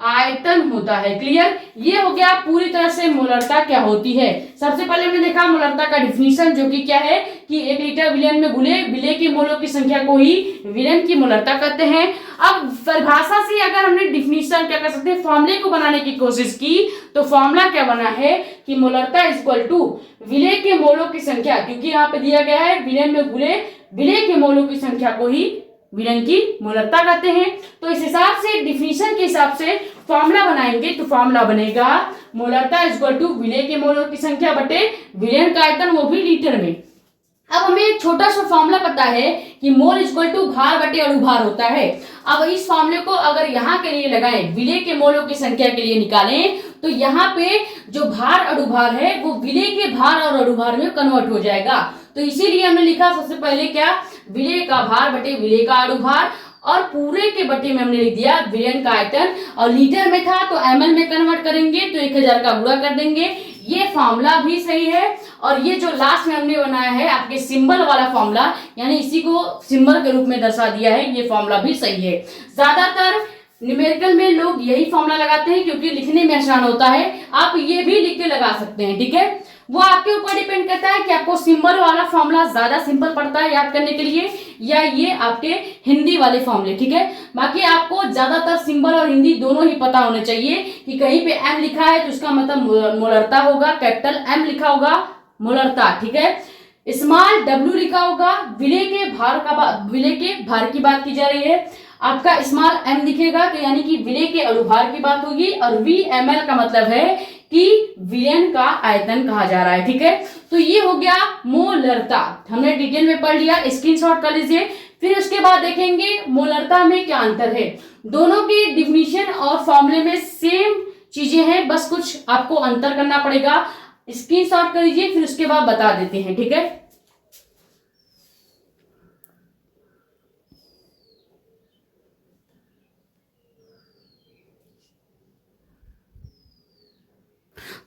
आयतन होता है। क्लियर, ये हो गया पूरी तरह से मोलरता क्या होती है। सबसे पहले हमने देखा मोलरता का डिफिनीशन, जो कि क्या है कि 1 लीटर विलयन में घुले विलय की मोलों की संख्या को ही विलयन की मोलरता कहते हैं। अब परिभाषा से अगर हमने डिफिनीशन क्या कर सकते हैं, फॉर्मूले को बनाने की कोशिश की, तो फॉर्मूला क्या बना है कि मोलरता इक्वल टू विलय के मोलों की संख्या, क्योंकि यहाँ पे दिया गया है विलयन में घुले विलय के मोलों की संख्या को ही विलयन की मोलरता कहते हैं। तो इस हिसाब से डिफिनीशन के हिसाब से फॉर्मूला बनाएंगे, तो फॉर्मूला बनेगा मोलरता इक्वल टू विलय के मोलों की संख्या बटे विलयन का आयतन, वो भी लीटर में। अब हमें एक छोटा सा फॉर्मूला पता है कि मोल इक्वल टू भार बटे अणुभार होता है। अब इस फॉर्मूले को अगर यहाँ के लिए लगाएं, विलय के मोलों की संख्या के लिए निकालें, तो यहाँ पे जो भार अणुभार है वो विलय के भार और अणुभार में कन्वर्ट हो जाएगा। तो इसीलिए हमने लिखा सबसे पहले क्या, विलय का भार बटे विलय का अणुभार, और पूरे के बटे में हमने लिख दिया विलयन का आयतन, और लीटर में था तो ml में कन्वर्ट करेंगे तो 1000 का गुणा कर देंगे। ये फॉर्मूला भी सही है, और ये जो लास्ट में हमने बनाया है आपके सिंबल वाला फॉर्मूला, यानी इसी को सिंबल के रूप में दर्शा दिया है, ये फॉर्मूला भी सही है। ज्यादातर न्यूमेरिकल में लोग यही फॉर्मूला लगाते हैं क्योंकि लिखने में आसान होता है। आप ये भी लिख के लगा सकते हैं। ठीक है, वो आपके ऊपर डिपेंड करता है कि आपको सिंबल वाला फॉर्मूला ज्यादा सिंपल पड़ता है याद करने के लिए, या ये आपके हिंदी वाले फॉर्मूले। ठीक है, बाकी आपको ज्यादातर सिंबल और हिंदी दोनों ही पता होने चाहिए कि कहीं पे m लिखा है तो उसका मतलब मोलरता होगा, कैपिटल M लिखा होगा मोलरता। ठीक है, स्मॉल w लिखा होगा विलय के भार की बात की जा रही है। आपका स्मॉल m दिखेगा तो यानी कि विलय के अणुभार की बात होगी, और VmL का मतलब है कि विलयन का आयतन कहा जा रहा है। ठीक है, तो ये हो गया मोलरता, हमने डिटेल में पढ़ लिया, स्क्रीनशॉट कर लीजिए। फिर उसके बाद देखेंगे मोलरता में क्या अंतर है। दोनों की डिफिनीशन और फॉर्मूले में सेम चीजें हैं, बस कुछ आपको अंतर करना पड़ेगा। स्क्रीनशॉट कर लीजिए, फिर उसके बाद बता देते हैं। ठीक है,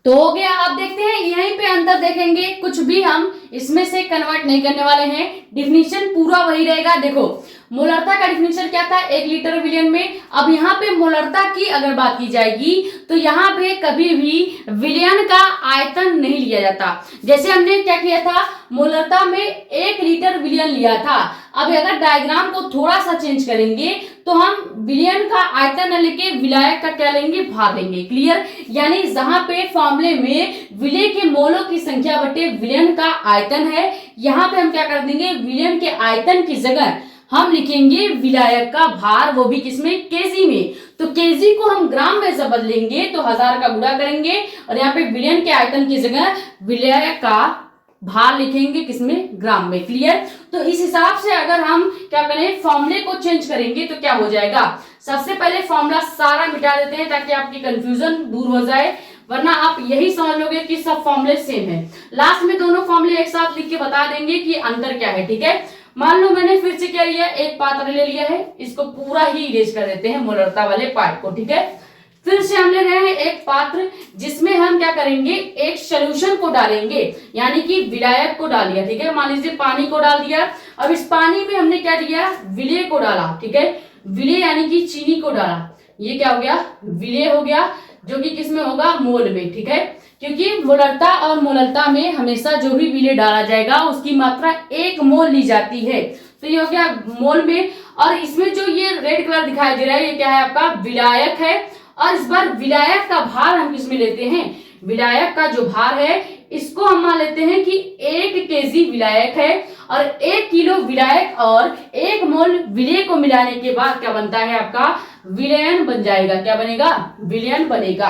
तो हो गया। आप देखते हैं यहीं पे अंतर देखेंगे, कुछ भी हम इसमें से कन्वर्ट नहीं करने वाले हैं, डिफिनीशन पूरा वही रहेगा। देखो मोलरता का डिफिनीशन क्या था, 1 लीटर विलियन में। अब यहाँ पे मोलरता की अगर बात की जाएगी तो यहाँ पे कभी भी विलियन का आयतन नहीं लिया जाता। जैसे हमने क्या किया था, मोलरता में 1 लीटर विलियन लिया था। अब अगर डायग्राम को थोड़ा सा चेंज करेंगे तो हम विलियन का आयतन न लेके विलायक का क्या लेंगे, भार लेंगे। क्लियर, यानी जहां पे फॉर्मूले में विलय के मोलों की संख्या बटे विलियन का आयतन है, यहाँ पे हम क्या कर देंगे, विलियन के आयतन की जगह हम लिखेंगे विलायक का भार, वो भी किसमें, केजी में। तो केजी को हम ग्राम में जब बदलेंगे तो 1000 का गुणा करेंगे और यहाँ पे विलियन के आयतन की जगह विलायक का भार लिखेंगे किसमें, ग्राम में। क्लियर, तो इस हिसाब से अगर हम क्या करें, फॉर्मूले को चेंज करेंगे तो क्या हो जाएगा। सबसे पहले फॉर्मूला सारा मिटा देते हैं ताकि आपकी कंफ्यूजन दूर हो जाए, वरना आप यही समझ लोगे कि सब फॉर्मूले सेम है। लास्ट में दोनों फॉर्मूले एक साथ लिख के बता देंगे कि अंतर क्या है। ठीक है, मान लो मैंने फिर से क्या लिया, एक पात्र ले लिया है, इसको पूरा ही इरेज कर देते हैं मोलरता वाले पार्ट को। ठीक है, फिर से हम ले रहे हैं एक पात्र जिसमें हम क्या करेंगे, एक सोल्यूशन को डालेंगे, यानी कि विलायक को डाल दिया। ठीक है, मान लीजिए पानी को डाल दिया। अब इस पानी में हमने क्या दिया, विलय को डाला। ठीक है, विलय यानी कि चीनी को डाला, ये क्या हो गया, विलय हो गया, जो कि किसमें होगा, मोल में। ठीक है, क्योंकि मोलरता और मोलरता में हमेशा जो भी विलय डाला जाएगा उसकी मात्रा 1 मोल ली जाती है, तो ये हो गया मोल में। और इसमें जो ये रेड कलर दिखाई दे रहा है, ये क्या है, आपका विलायक है। और इस बार विलायक का भार हम किसमें लेते हैं, विलायक का जो भार है इसको हम मान लेते हैं कि 1 केजी विलायक है, और 1 किलो विलायक और 1 मोल विलय को मिलाने के बाद क्या बनता है, आपका विलयन बन जाएगा। क्या बनेगा, विलयन बनेगा।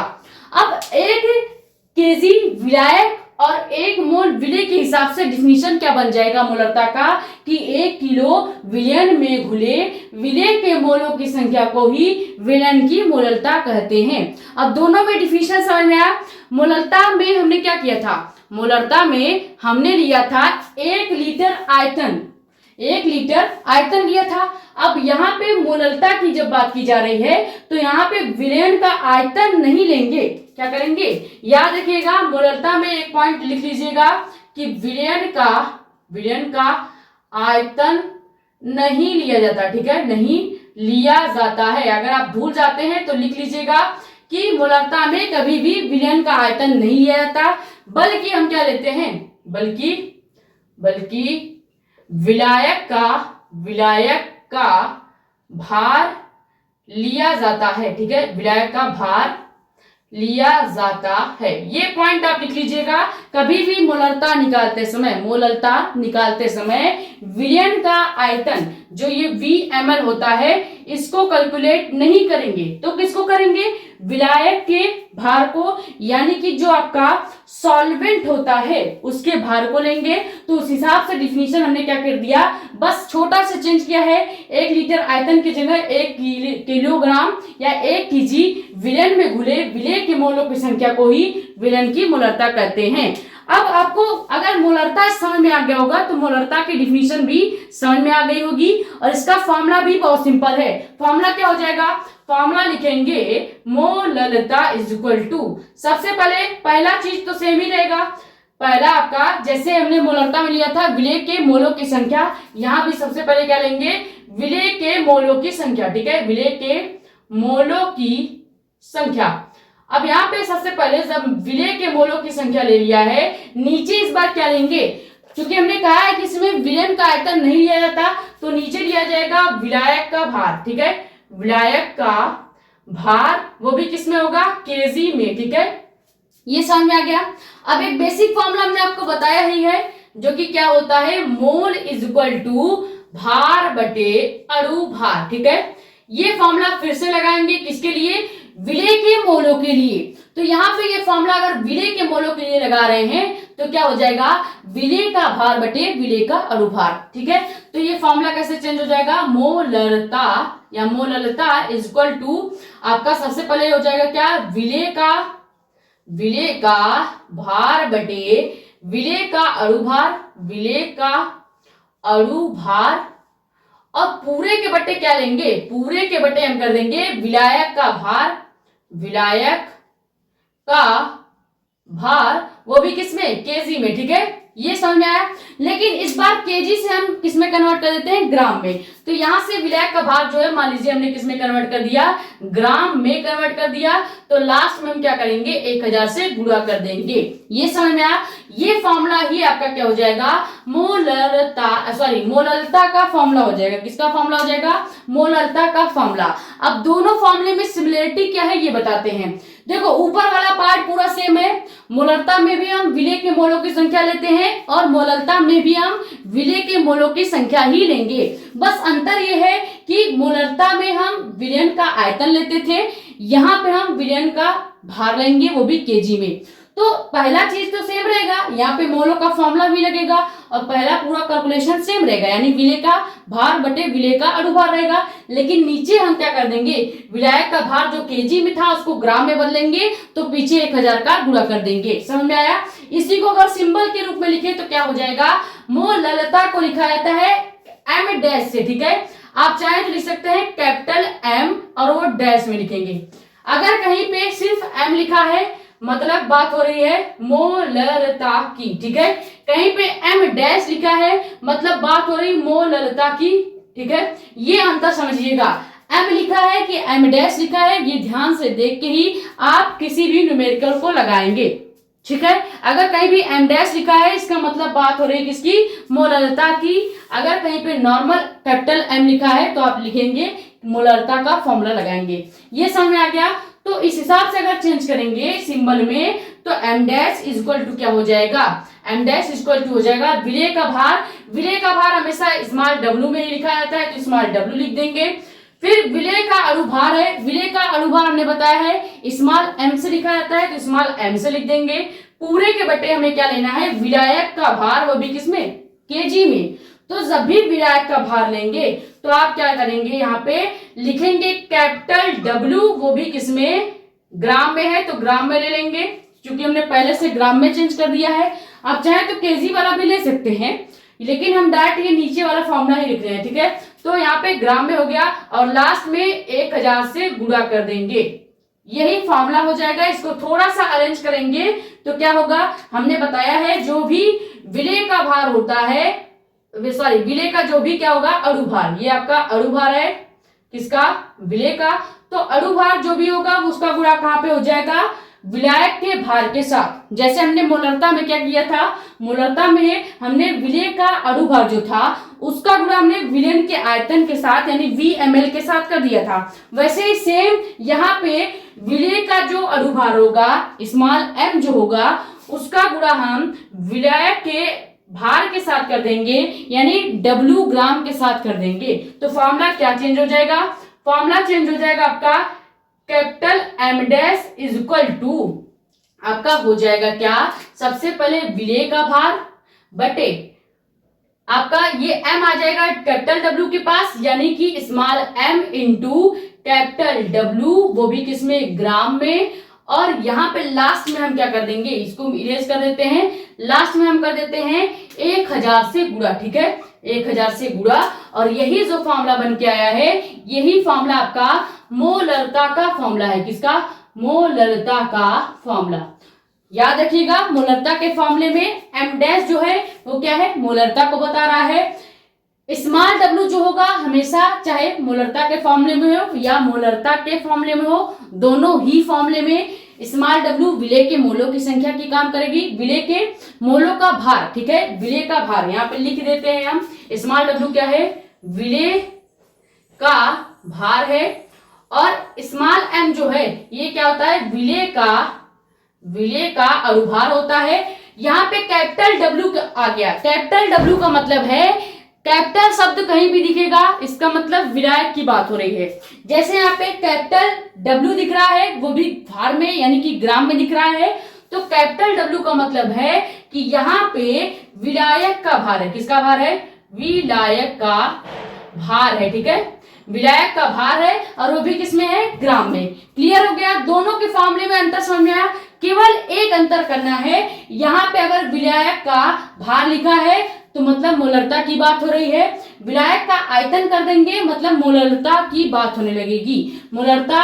अब 1 केजी विलायक और 1 मोल विलय के हिसाब से डिफिनीशन क्या बन जाएगा मोलरता का, कि 1 किलो विलयन में घुले विलय के मोलों की संख्या को ही विलयन की मोलरता कहते हैं। अब दोनों में डिफिनीशन समझ में आया। मोलरता में हमने क्या किया था, मोलरता में हमने लिया था 1 लीटर आयतन, 1 लीटर आयतन लिया था। अब यहाँ पे मोलरता की जब बात की जा रही है तो यहाँ पे विलयन का आयतन नहीं लेंगे, क्या करेंगे, याद रखिएगा मोलरता में एक पॉइंट लिख लीजिएगा कि विलयन का आयतन नहीं लिया जाता। ठीक है, नहीं लिया जाता है। अगर आप भूल जाते हैं तो लिख लीजिएगा कि मोलरता में कभी भी विलयन का आयतन नहीं लिया जाता, बल्कि हम क्या लेते हैं, बल्कि विलायक का भार लिया जाता है। ठीक है, विलायक का भार लिया जाता है, ये पॉइंट आप लिख लीजिएगा। कभी भी मोलरता निकालते समय विलयन का आयतन जो ये VmL होता है इसको कैलकुलेट नहीं करेंगे, तो किसको करेंगे, विलायक के भार को, यानी कि जो आपका सॉल्वेंट होता है उसके भार को लेंगे। तो उस हिसाब से डिफिनीशन हमने क्या कर दिया, बस छोटा सा चेंज किया है, 1 लीटर आयतन की जगह 1 किलोग्राम या 1 केजी विलयन में घुले विलय के मोलों की संख्या को ही विलयन की मोलरता कहते हैं। अब आपको अगर मोलरता समझ में आ गया होगा तो मोलरता की डिफिनीशन भी समझ में आ गई होगी, और इसका फॉर्मूला भी बहुत सिंपल है। फॉर्मूला क्या हो जाएगा, फॉर्मूला लिखेंगे मोलरता इज इक्वल टू, सबसे पहले पहला चीज तो सेम ही रहेगा, पहला आपका जैसे हमने मोलरता में लिया था विलय के मोलों की संख्या, यहां भी सबसे पहले क्या लेंगे, विलय के मोलों की संख्या। ठीक है, विलय के मोलों की संख्या। अब यहाँ पे सबसे पहले जब विलय के मोलों की संख्या ले लिया है, नीचे इस बार क्या लेंगे, क्योंकि हमने कहा है कि इसमें विलयन का आयतन नहीं लिया जाता, तो नीचे लिया जाएगा विलायक का भार। ठीक है, विलायक का भार वो भी किसमें होगा, केजी में। ठीक है, ये समझ में आ गया। अब एक बेसिक फॉर्मूला हमने आपको बताया ही है, जो कि क्या होता है, मोल इज इक्वल टू भार बटे अणु भार। ठीक है, ये फॉर्मूला फिर से लगाएंगे किसके लिए, विलेय के मोलों के लिए। तो यहाँ पे ये फॉर्मूला अगर विलेय के मोलों के लिए लगा रहे हैं तो क्या हो जाएगा, विलेय का भार बटे विलेय का अणुभार। ठीक है, तो ये फॉर्मूला कैसे चेंज हो जाएगा, मोलरता या मोलरता इज इक्वल टू आपका सबसे पहले हो जाएगा क्या, विलेय का भार बटे विलेय का अणुभार, विलेय का अणुभार, और पूरे के बटे क्या लेंगे, पूरे के बटे हम कर देंगे विलायक का भार, विलायक का भार, वो भी किसमें, केजी में। ठीक है, ये समझ में आया। लेकिन इस बार केजी से हम किसमें कन्वर्ट कर देते हैं, ग्राम में। तो यहां से विलायक का भार जो है मान लीजिए हमने किसमें कन्वर्ट कर दिया, ग्राम में कन्वर्ट कर दिया। तो लास्ट में हम क्या करेंगे, 1000 से गुणा कर देंगे। ये समझ में आया। ये फॉर्मूला ही आपका क्या हो जाएगा, मोलरता का फॉर्मूला हो जाएगा। किसका फॉर्मूला हो जाएगा, मोलरता का फॉर्मूला। अब दोनों फॉर्मूले में सिमिलरिटी क्या है ये बताते हैं। देखो ऊपर वाला पार्ट पूरा सेम है, मोलरता में भी हम विलेय के मोलों की संख्या लेते हैं और मोलरता में भी हम विलेय के मोलों की संख्या ही लेंगे। बस अंतर यह है कि मोलरता में हम विलयन का आयतन लेते थे, यहाँ पे हम विलयन का भार लेंगे, वो भी केजी में। तो पहला चीज तो सेम रहेगा, यहाँ पे मोलों का फॉर्मूला भी लगेगा और पहला पूरा कैलकुलेशन सेम रहेगा, यानी विलेय का भार बटे विलेय का अणुभार रहेगा। लेकिन नीचे हम क्या कर देंगे, विलायक का भार जो केजी में था उसको ग्राम में बदलेंगे, तो पीछे 1000 का गुणा कर देंगे। समझ में आया। इसी को अगर सिंबल के रूप में लिखे तो क्या हो जाएगा, मोलरता को लिखा जाता है एम डैश से। ठीक है, आप चाहे तो लिख सकते हैं कैपिटल एम और वो डैश में लिखेंगे। अगर कहीं पे सिर्फ एम लिखा है मतलब बात हो रही है मोलरता की। ठीक है, कहीं पे एम डैश लिखा है मतलब बात हो रही मोलरता की। ठीक है, ये अंतर समझिएगा। एम लिखा है कि एम डैश लिखा है, ये ध्यान से देख के ही आप किसी भी न्यूमेरिकल को लगाएंगे। ठीक है, अगर कहीं भी एम डैश लिखा है इसका मतलब बात हो रही है किसकी, मोलरता की। अगर कहीं पे नॉर्मल कैपिटल एम लिखा है तो आप लिखेंगे मोलरता का फॉर्मूला लगाएंगे। ये समझ में आ गया। तो इस हिसाब से अगर चेंज करेंगे सिंबल में तो M dash is equal to क्या हो जाएगा, M dash is equal to हो जाएगा विलेय का भार। विलेय का भार हमेशा स्मॉल डब्ल्यू में ही लिखा जाता है, तो स्मॉल डब्ल्यू लिख देंगे। फिर विलेय का अणुभार है, विलेय का अणुभार हमने बताया है स्मॉल एम से लिखा जाता है, तो स्मॉल एम से लिख देंगे। पूरे के बटे हमें क्या लेना है, विलायक का भार, वो भी किसमें, केजी में। तो जब भी विलायक का भार लेंगे तो आप क्या करेंगे, यहाँ पे लिखेंगे कैपिटल डब्ल्यू, वो भी किसमें, ग्राम में है तो ग्राम में ले लेंगे, क्योंकि हमने पहले से ग्राम में चेंज कर दिया है। आप चाहे तो केजी वाला भी ले सकते हैं, लेकिन हम डायरेक्ट ये नीचे वाला फॉर्मूला ही लिख रहे हैं। ठीक है, तो यहाँ पे ग्राम में हो गया और लास्ट में 1000 से गुणा कर देंगे। यही फॉर्मूला हो जाएगा। इसको थोड़ा सा अरेंज करेंगे तो क्या होगा, हमने बताया है जो भी विलेय का भार होता है, सॉरी विलेय का जो भी क्या होगा अणुभार, ये आपका अणुभार है किसका, विलेय का। तो अणुभार जो भी होगा उसका गुणा कहाँ पे हो जाएगा, विलायक के भार के साथ। जैसे हमने मोलरता में क्या किया था, मोलरता में हमने विलेय का अणुभार जो था उसका गुणा हमने विलयन के आयतन के साथ यानी VmL के साथ कर दिया था। वैसे ही सेम यहाँ पे विलेय का जो अणुभार होगा स्मॉल m जो होगा उसका गुणा हम विलायक के भार के साथ कर देंगे, यानी W ग्राम के साथ कर देंगे। तो फॉर्मूला क्या चेंज हो जाएगा, फॉर्मूला चेंज हो जाएगा आपका capital M dash is equal to आपका हो जाएगा क्या, सबसे पहले विलेय का भार बटे आपका ये M आ जाएगा कैपिटल W के पास, यानी कि small m into capital W, वो भी किसमें, ग्राम में। और यहाँ पे लास्ट में हम क्या कर देंगे, इसको इरेज कर देते हैं, लास्ट में हम कर देते हैं 1000 से गुणा। ठीक है, 1000 से गुणा, और यही जो फॉर्मूला बन के आया है यही फॉर्मूला आपका मोलरता का फॉर्मूला है। किसका, मोलरता का फॉर्मूला। याद रखिएगा मोलरता के फॉर्मूले में m डैश जो है वो क्या है, मोलरता को बता रहा है। स्मॉल w जो होगा हमेशा चाहे मोलरता के फॉर्मूले में हो या मोलरता के फॉर्मूले में हो, दोनों ही फॉर्मूले में स्मॉल w विलेय के मोलों की संख्या की काम करेगी, विलेय के मोलों का भार। ठीक है, विलेय का भार यहाँ पे लिख देते हैं हम, स्मॉल w क्या है, विलेय का भार है, और स्मॉल m जो है ये क्या होता है, विलेय का अणुभार होता है। यहाँ पे कैपिटल W आ गया। कैपिटल W का मतलब है कैपिटल शब्द कहीं भी दिखेगा इसका मतलब विलायक की बात हो रही है। जैसे यहाँ पे कैपिटल W दिख रहा है, वो भी भार में यानी कि ग्राम में दिख रहा है, तो कैपिटल W का मतलब है कि यहाँ पे विलायक का भार है। किसका भार है? विलायक का भार है। ठीक है, विलायक का भार है और वो भी किसमें है? ग्राम में। क्लियर हो गया? दोनों के फॉर्मूले में अंतर समझ में आया। केवल एक अंतर करना है, यहाँ पे अगर विलायक का भार लिखा है तो मतलब मोलरता की बात हो रही है, विलायक का आयतन कर देंगे मतलब मोलरता की बात होने लगेगी। मोलरता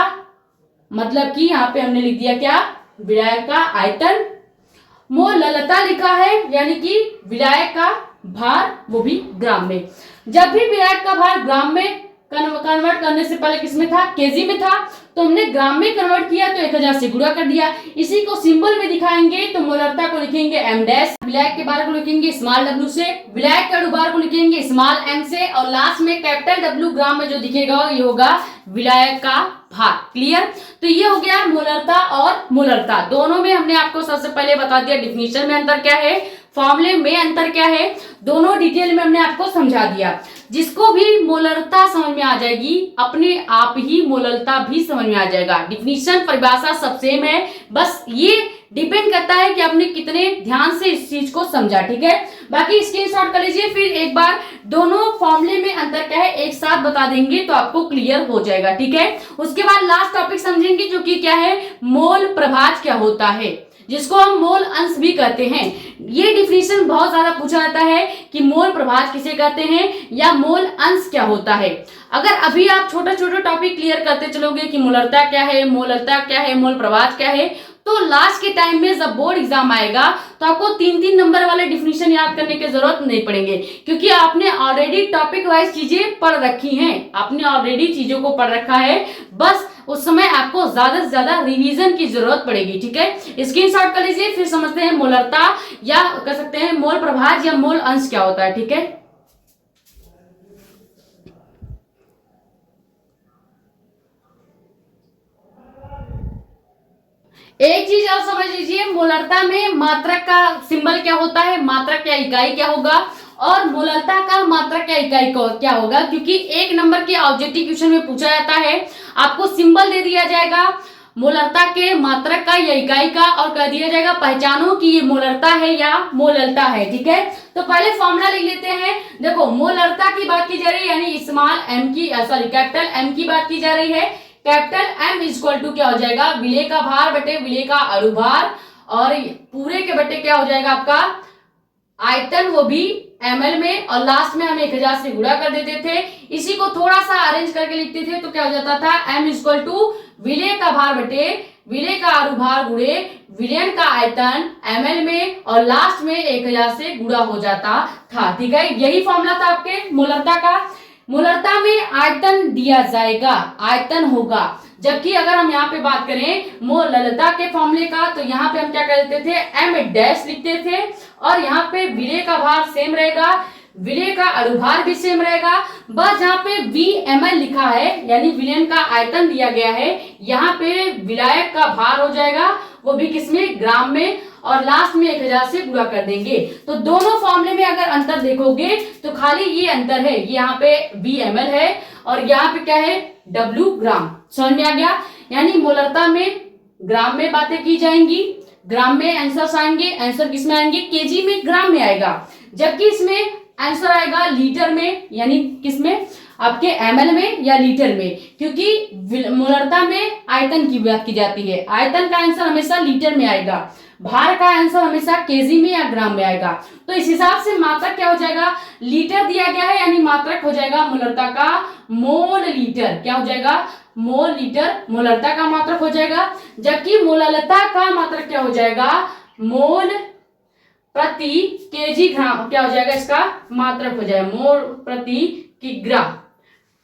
मतलब कि यहाँ पे हमने लिख दिया क्या? विलायक का आयतन। मोललता लिखा है यानी कि विलायक का भार, वो भी ग्राम में। जब भी विलायक का भार ग्राम में कन्वर्ट करने से पहले किसमें था? केजी में था, तो हमने ग्राम में कन्वर्ट किया तो 1000 से गुणा कर दिया। इसी को सिंबल में दिखाएंगे तो मोलरता को लिखेंगे एम डैश, विलायक के भार को लिखेंगे स्मॉल डब्ल्यू से, विलायक के अनुभार को लिखेंगे स्मॉल एम से, और लास्ट में कैपिटल डब्ल्यू ग्राम में जो दिखेगा ये होगा विलायक का भार। क्लियर? तो ये हो गया मोलरता और मोलरता। दोनों में हमने आपको सबसे पहले बता दिया डिफिनीशन में अंतर क्या है, फॉर्मूले में अंतर क्या है, दोनों डिटेल में हमने आपको समझा दिया। जिसको भी मोलरता समझ में आ जाएगी अपने आप ही मोलरता भी समझ में आ जाएगा। डिफिनीशन परिभाषा सब सेम है, बस ये डिपेंड करता है कि आपने कितने ध्यान से इस चीज को समझा। ठीक है, बाकी स्क्रीनशॉट कर लीजिए, फिर एक बार दोनों फॉर्मूले में अंतर क्या है एक साथ बता देंगे तो आपको क्लियर हो जाएगा। ठीक है, उसके बाद लास्ट टॉपिक समझेंगे जो कि क्या है, मोल प्रभाज क्या होता है, जिसको हम मोल अंश भी कहते हैं। ये डिफिनीशन बहुत ज्यादा पूछा जाता है कि मोल प्रभाज किसे कहते हैं या मोल अंश क्या होता है। अगर अभी आप छोटा छोटा टॉपिक क्लियर करते चलोगे कि मोलरता क्या है, मोलरता क्या है, मोल प्रभाज क्या है, तो लास्ट के टाइम में जब बोर्ड एग्जाम आएगा तो आपको 3-3 नंबर वाले डिफिनीशन याद करने की जरूरत नहीं पड़ेंगे, क्योंकि आपने ऑलरेडी टॉपिक वाइज चीजें पढ़ रखी हैं, आपने ऑलरेडी चीजों को पढ़ रखा है, बस उस समय आपको ज्यादा से ज्यादा रिवीजन की जरूरत पड़ेगी। ठीक है, स्क्रीनशॉट कर लीजिए, फिर समझते हैं मोलरता या कह सकते हैं मोल प्रभाज या मोल अंश क्या होता है। ठीक है, एक चीज और समझ लीजिए, मोलरता में मात्रक का सिंबल क्या होता है, मात्रक या इकाई क्या होगा, और मोलरता का मात्रक या इकाई क्या होगा, क्योंकि एक नंबर के ऑब्जेक्टिव क्वेश्चन में पूछा जाता है, आपको सिंबल दे दिया जाएगा मोलरता के मात्रक का या इकाई का और कह दिया जाएगा पहचानो कि ये मोलरता है या मोललता है। ठीक है, तो पहले फॉर्मूला लिख लेते हैं। देखो, मोलरता की बात की जा रही है यानी स्मॉल एम की कैपिटल एम की बात की जा रही है। कैपिटल एम इक्वल टू क्या हो जाएगा, विलेय का भार बटे विलेय का अनुभार, और पूरे के बटे क्या हो जाएगा आपका आयतन, वो भी ml में, और लास्ट में हम 1000 से गुणा कर देते थे। इसी को थोड़ा सा अरेंज करके लिखते थे तो क्या हो जाता था, m इक्वल टू विलेय का भार बटे विलेय का अनुभार गुणे विलयन का आयतन ml में, और लास्ट में 1000 से गुणा हो जाता था। ठीक है, यही फॉर्मूला था आपके मोलरता का। मोलरता में आयतन दिया जाएगा, आयतन होगा, जबकि अगर हम यहाँ पे बात करें मोललता के फॉर्मूले का तो यहाँ पे हम क्या करते थे, एम डैश लिखते थे, और यहाँ पे विलेय का भार सेम रहेगा, विलेय का अनुभार भी सेम रहेगा, बस यहाँ पे VML लिखा है यानी विलयन का आयतन दिया गया है, यहाँ पे विलायक का भार हो जाएगा, वो भी किसमें, ग्राम में, और लास्ट में 1000 से गुणा कर देंगे। तो दोनों फॉर्मूले में अगर अंतर देखोगे तो खाली ये अंतर है, ये यहाँ पे VML है और यहाँ पे क्या है W ग्राम। समझ में आ गया? यानी मोलरता में ग्राम में बातें की जाएंगी, ग्राम में आंसर आएंगे, आंसर किसमें आएंगे, केजी में, ग्राम में आएगा, जबकि इसमें आंसर आएगा लीटर में, यानी किसमें, आपके ml में या लीटर में, क्योंकि मोलरता में आयतन की बात की जाती है, आयतन का आंसर हमेशा लीटर में आएगा, भार का आंसर हमेशा केजी में या ग्राम में आएगा। तो इस हिसाब से मात्रक क्या हो जाएगा, लीटर दिया गया है यानी मात्रक हो जाएगा मोलरता का मोल लीटर, क्या हो जाएगा, मोल लीटर मोलरता का मात्रक हो जाएगा, जबकि मोललता का मात्रक क्या हो जाएगा, मोल प्रति केजी ग्राम, क्या हो जाएगा, इसका मात्रक हो जाएगा मोल प्रति किग्रा,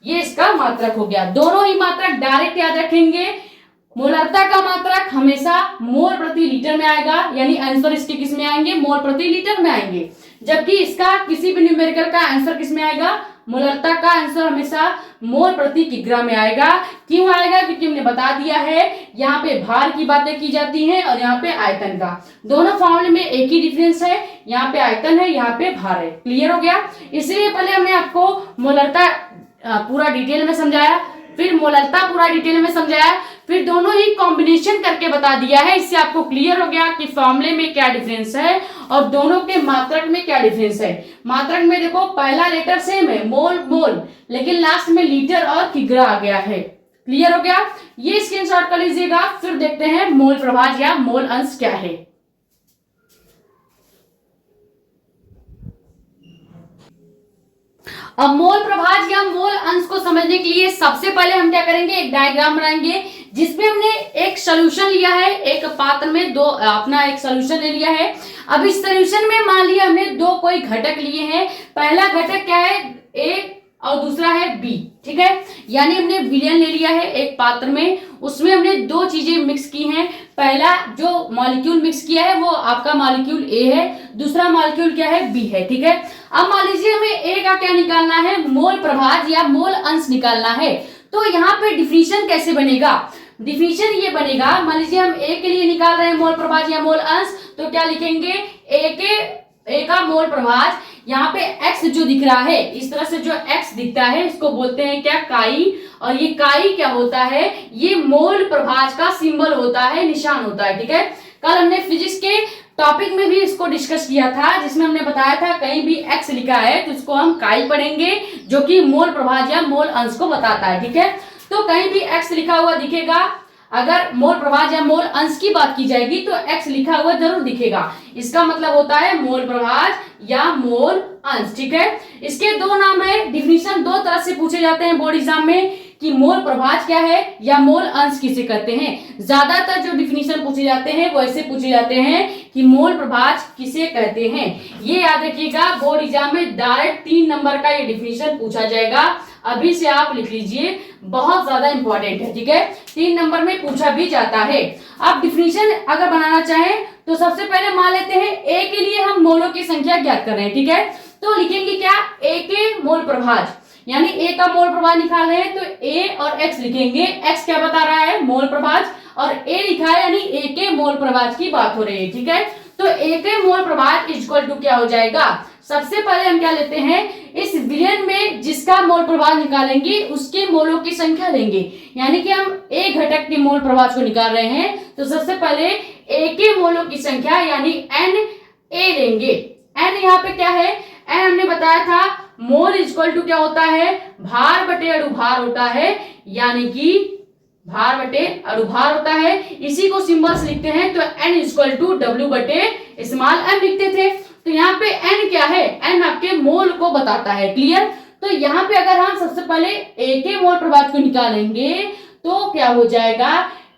ये इसका मात्रक हो गया। दोनों ही मात्रक डायरेक्ट याद रखेंगे, मोलरता का मात्रक हमेशा मोल प्रति लीटर में आएगा, यानी आंसर इसके किस में आएंगे, मोल प्रति लीटर में आएंगे, जबकि इसका किसी भी न्यूमेरिकल का आंसर किस में आएगा, मोलरता का आंसर हमेशा मोल प्रति किग्रा में आएगा। क्यों आएगा? क्योंकि हमने बता दिया है यहाँ पे भार की बातें की जाती हैं और यहाँ पे आयतन का। दोनों फॉर्मूले में एक ही डिफरेंस है, यहाँ पे आयतन है, यहाँ पे भार है। क्लियर हो गया? इसलिए पहले हमने आपको मोलरता पूरा डिटेल में समझाया, फिर मोलरता पूरा डिटेल में समझाया, फिर दोनों ही कॉम्बिनेशन करके बता दिया है। इससे आपको क्लियर हो गया कि फॉर्मूले में क्या डिफरेंस है और दोनों के मात्रक में क्या डिफरेंस है। मात्रक में देखो पहला लेटर सेम है मोल मोल, लेकिन लास्ट में लीटर और किग्रा आ गया है। क्लियर हो गया? ये स्क्रीनशॉट कर लीजिएगा। फिर देखते हैं मोल प्रभाज या मोल अंश क्या है। अब मोल प्रभाज या मोल अंश को समझने के लिए सबसे पहले हम क्या करेंगे, एक डायग्राम बनाएंगे जिसमें हमने एक सॉल्यूशन लिया है, एक पात्र में दो अपना एक सॉल्यूशन ले लिया है। अब इस सॉल्यूशन में मान लिया हमने दो कोई घटक लिए हैं। पहला घटक क्या है? ए और दूसरा है बी। ठीक है, यानी हमने विलयन ले लिया है एक पात्र में, उसमें हमने दो चीजें मिक्स की हैं। पहला जो मॉलिक्यूल मिक्स किया है वो आपका मॉलिक्यूल ए है, दूसरा मॉलिक्यूल क्या है? बी है। ठीक है, अब मान लीजिए हमें ए का क्या निकालना है? मोल प्रभाज या मोल अंश निकालना है। तो यहाँ पे डिफिनेशन कैसे बनेगा? डिफिनेशन ये बनेगा, मान लीजिए हम ए के लिए निकाल रहे हैं मोल प्रभाज या मोल अंश, तो क्या लिखेंगे? ए का मोल प्रभाज, यहाँ पे x जो दिख रहा है, इस तरह से जो x दिखता है इसको बोलते हैं क्या? काई। और ये काई क्या होता है? ये मोल प्रभाज का सिंबल होता है, निशान होता है। ठीक है, कल हमने फिजिक्स के टॉपिक में भी इसको डिस्कस किया था, जिसमें हमने बताया था कहीं भी x लिखा है तो इसको हम काई पढ़ेंगे, जो कि मोल प्रभाज या मोल अंश को बताता है। ठीक है, तो कहीं भी x लिखा हुआ दिखेगा, अगर मोल प्रभाज या मोल अंश की बात की जाएगी तो x लिखा हुआ जरूर दिखेगा। इसका मतलब होता है मोल प्रभाज या मोल अंश। ठीक है, इसके दो नाम है। डिफिनेशन दो तरह से पूछे जाते हैं बोर्ड एग्जाम में कि मोल प्रभाज क्या है या मोल अंश किसे कहते हैं। ज्यादातर जो डिफिनेशन पूछे जाते हैं वो ऐसे पूछे जाते हैं कि मोल प्रभाज किसे कहते हैं। ये याद रखिएगा, बोर्ड एग्जाम में डायरेक्ट 3 नंबर का ये डिफिनेशन पूछा जाएगा। अभी से आप लिख लीजिए, बहुत ज्यादा इंपॉर्टेंट है। ठीक है, 3 नंबर में पूछा भी जाता है। अब डिफिनेशन अगर बनाना चाहें तो सबसे पहले मान लेते हैं ए के लिए हम मोलों की संख्या ज्ञात कर रहे हैं। ठीक है, तो लिखेंगे क्या? ए के मोल प्रभाज, यानी ए का मोल प्रभाज निकाल रहे हैं तो ए और एक्स लिखेंगे। एक्स क्या बता रहा है? मोल प्रभाज, और ए लिखा है यानी ए के मोल प्रभाज की बात हो रही है। ठीक है, तो ए के मोल प्रभाज इक्वल टू क्या हो जाएगा? सबसे पहले हम क्या लेते हैं? इस विलयन में जिसका मोल प्रभाज निकालेंगे उसके मोलों की संख्या लेंगे, यानी कि हम ए घटक के मोल प्रभाज को निकाल रहे हैं तो सबसे पहले ए के मोलों की संख्या यानी एन ए लेंगे। एन यहाँ पे क्या है? एन हमने बताया था मोल इक्वल टू क्या होता है? भार बटे अणुभार होता है, यानी कि भार बटे अणुभार होता है। इसी को सिंबल्स लिखते हैं तो एन इक्वल टू डब्ल्यू बटे स्मॉल एम लिखते थे। तो यहाँ पे एन क्या है? एन आपके मोल को बताता है। क्लियर? तो यहाँ पे अगर हम सबसे पहले ए के मोल प्रभाज को निकालेंगे तो क्या हो जाएगा?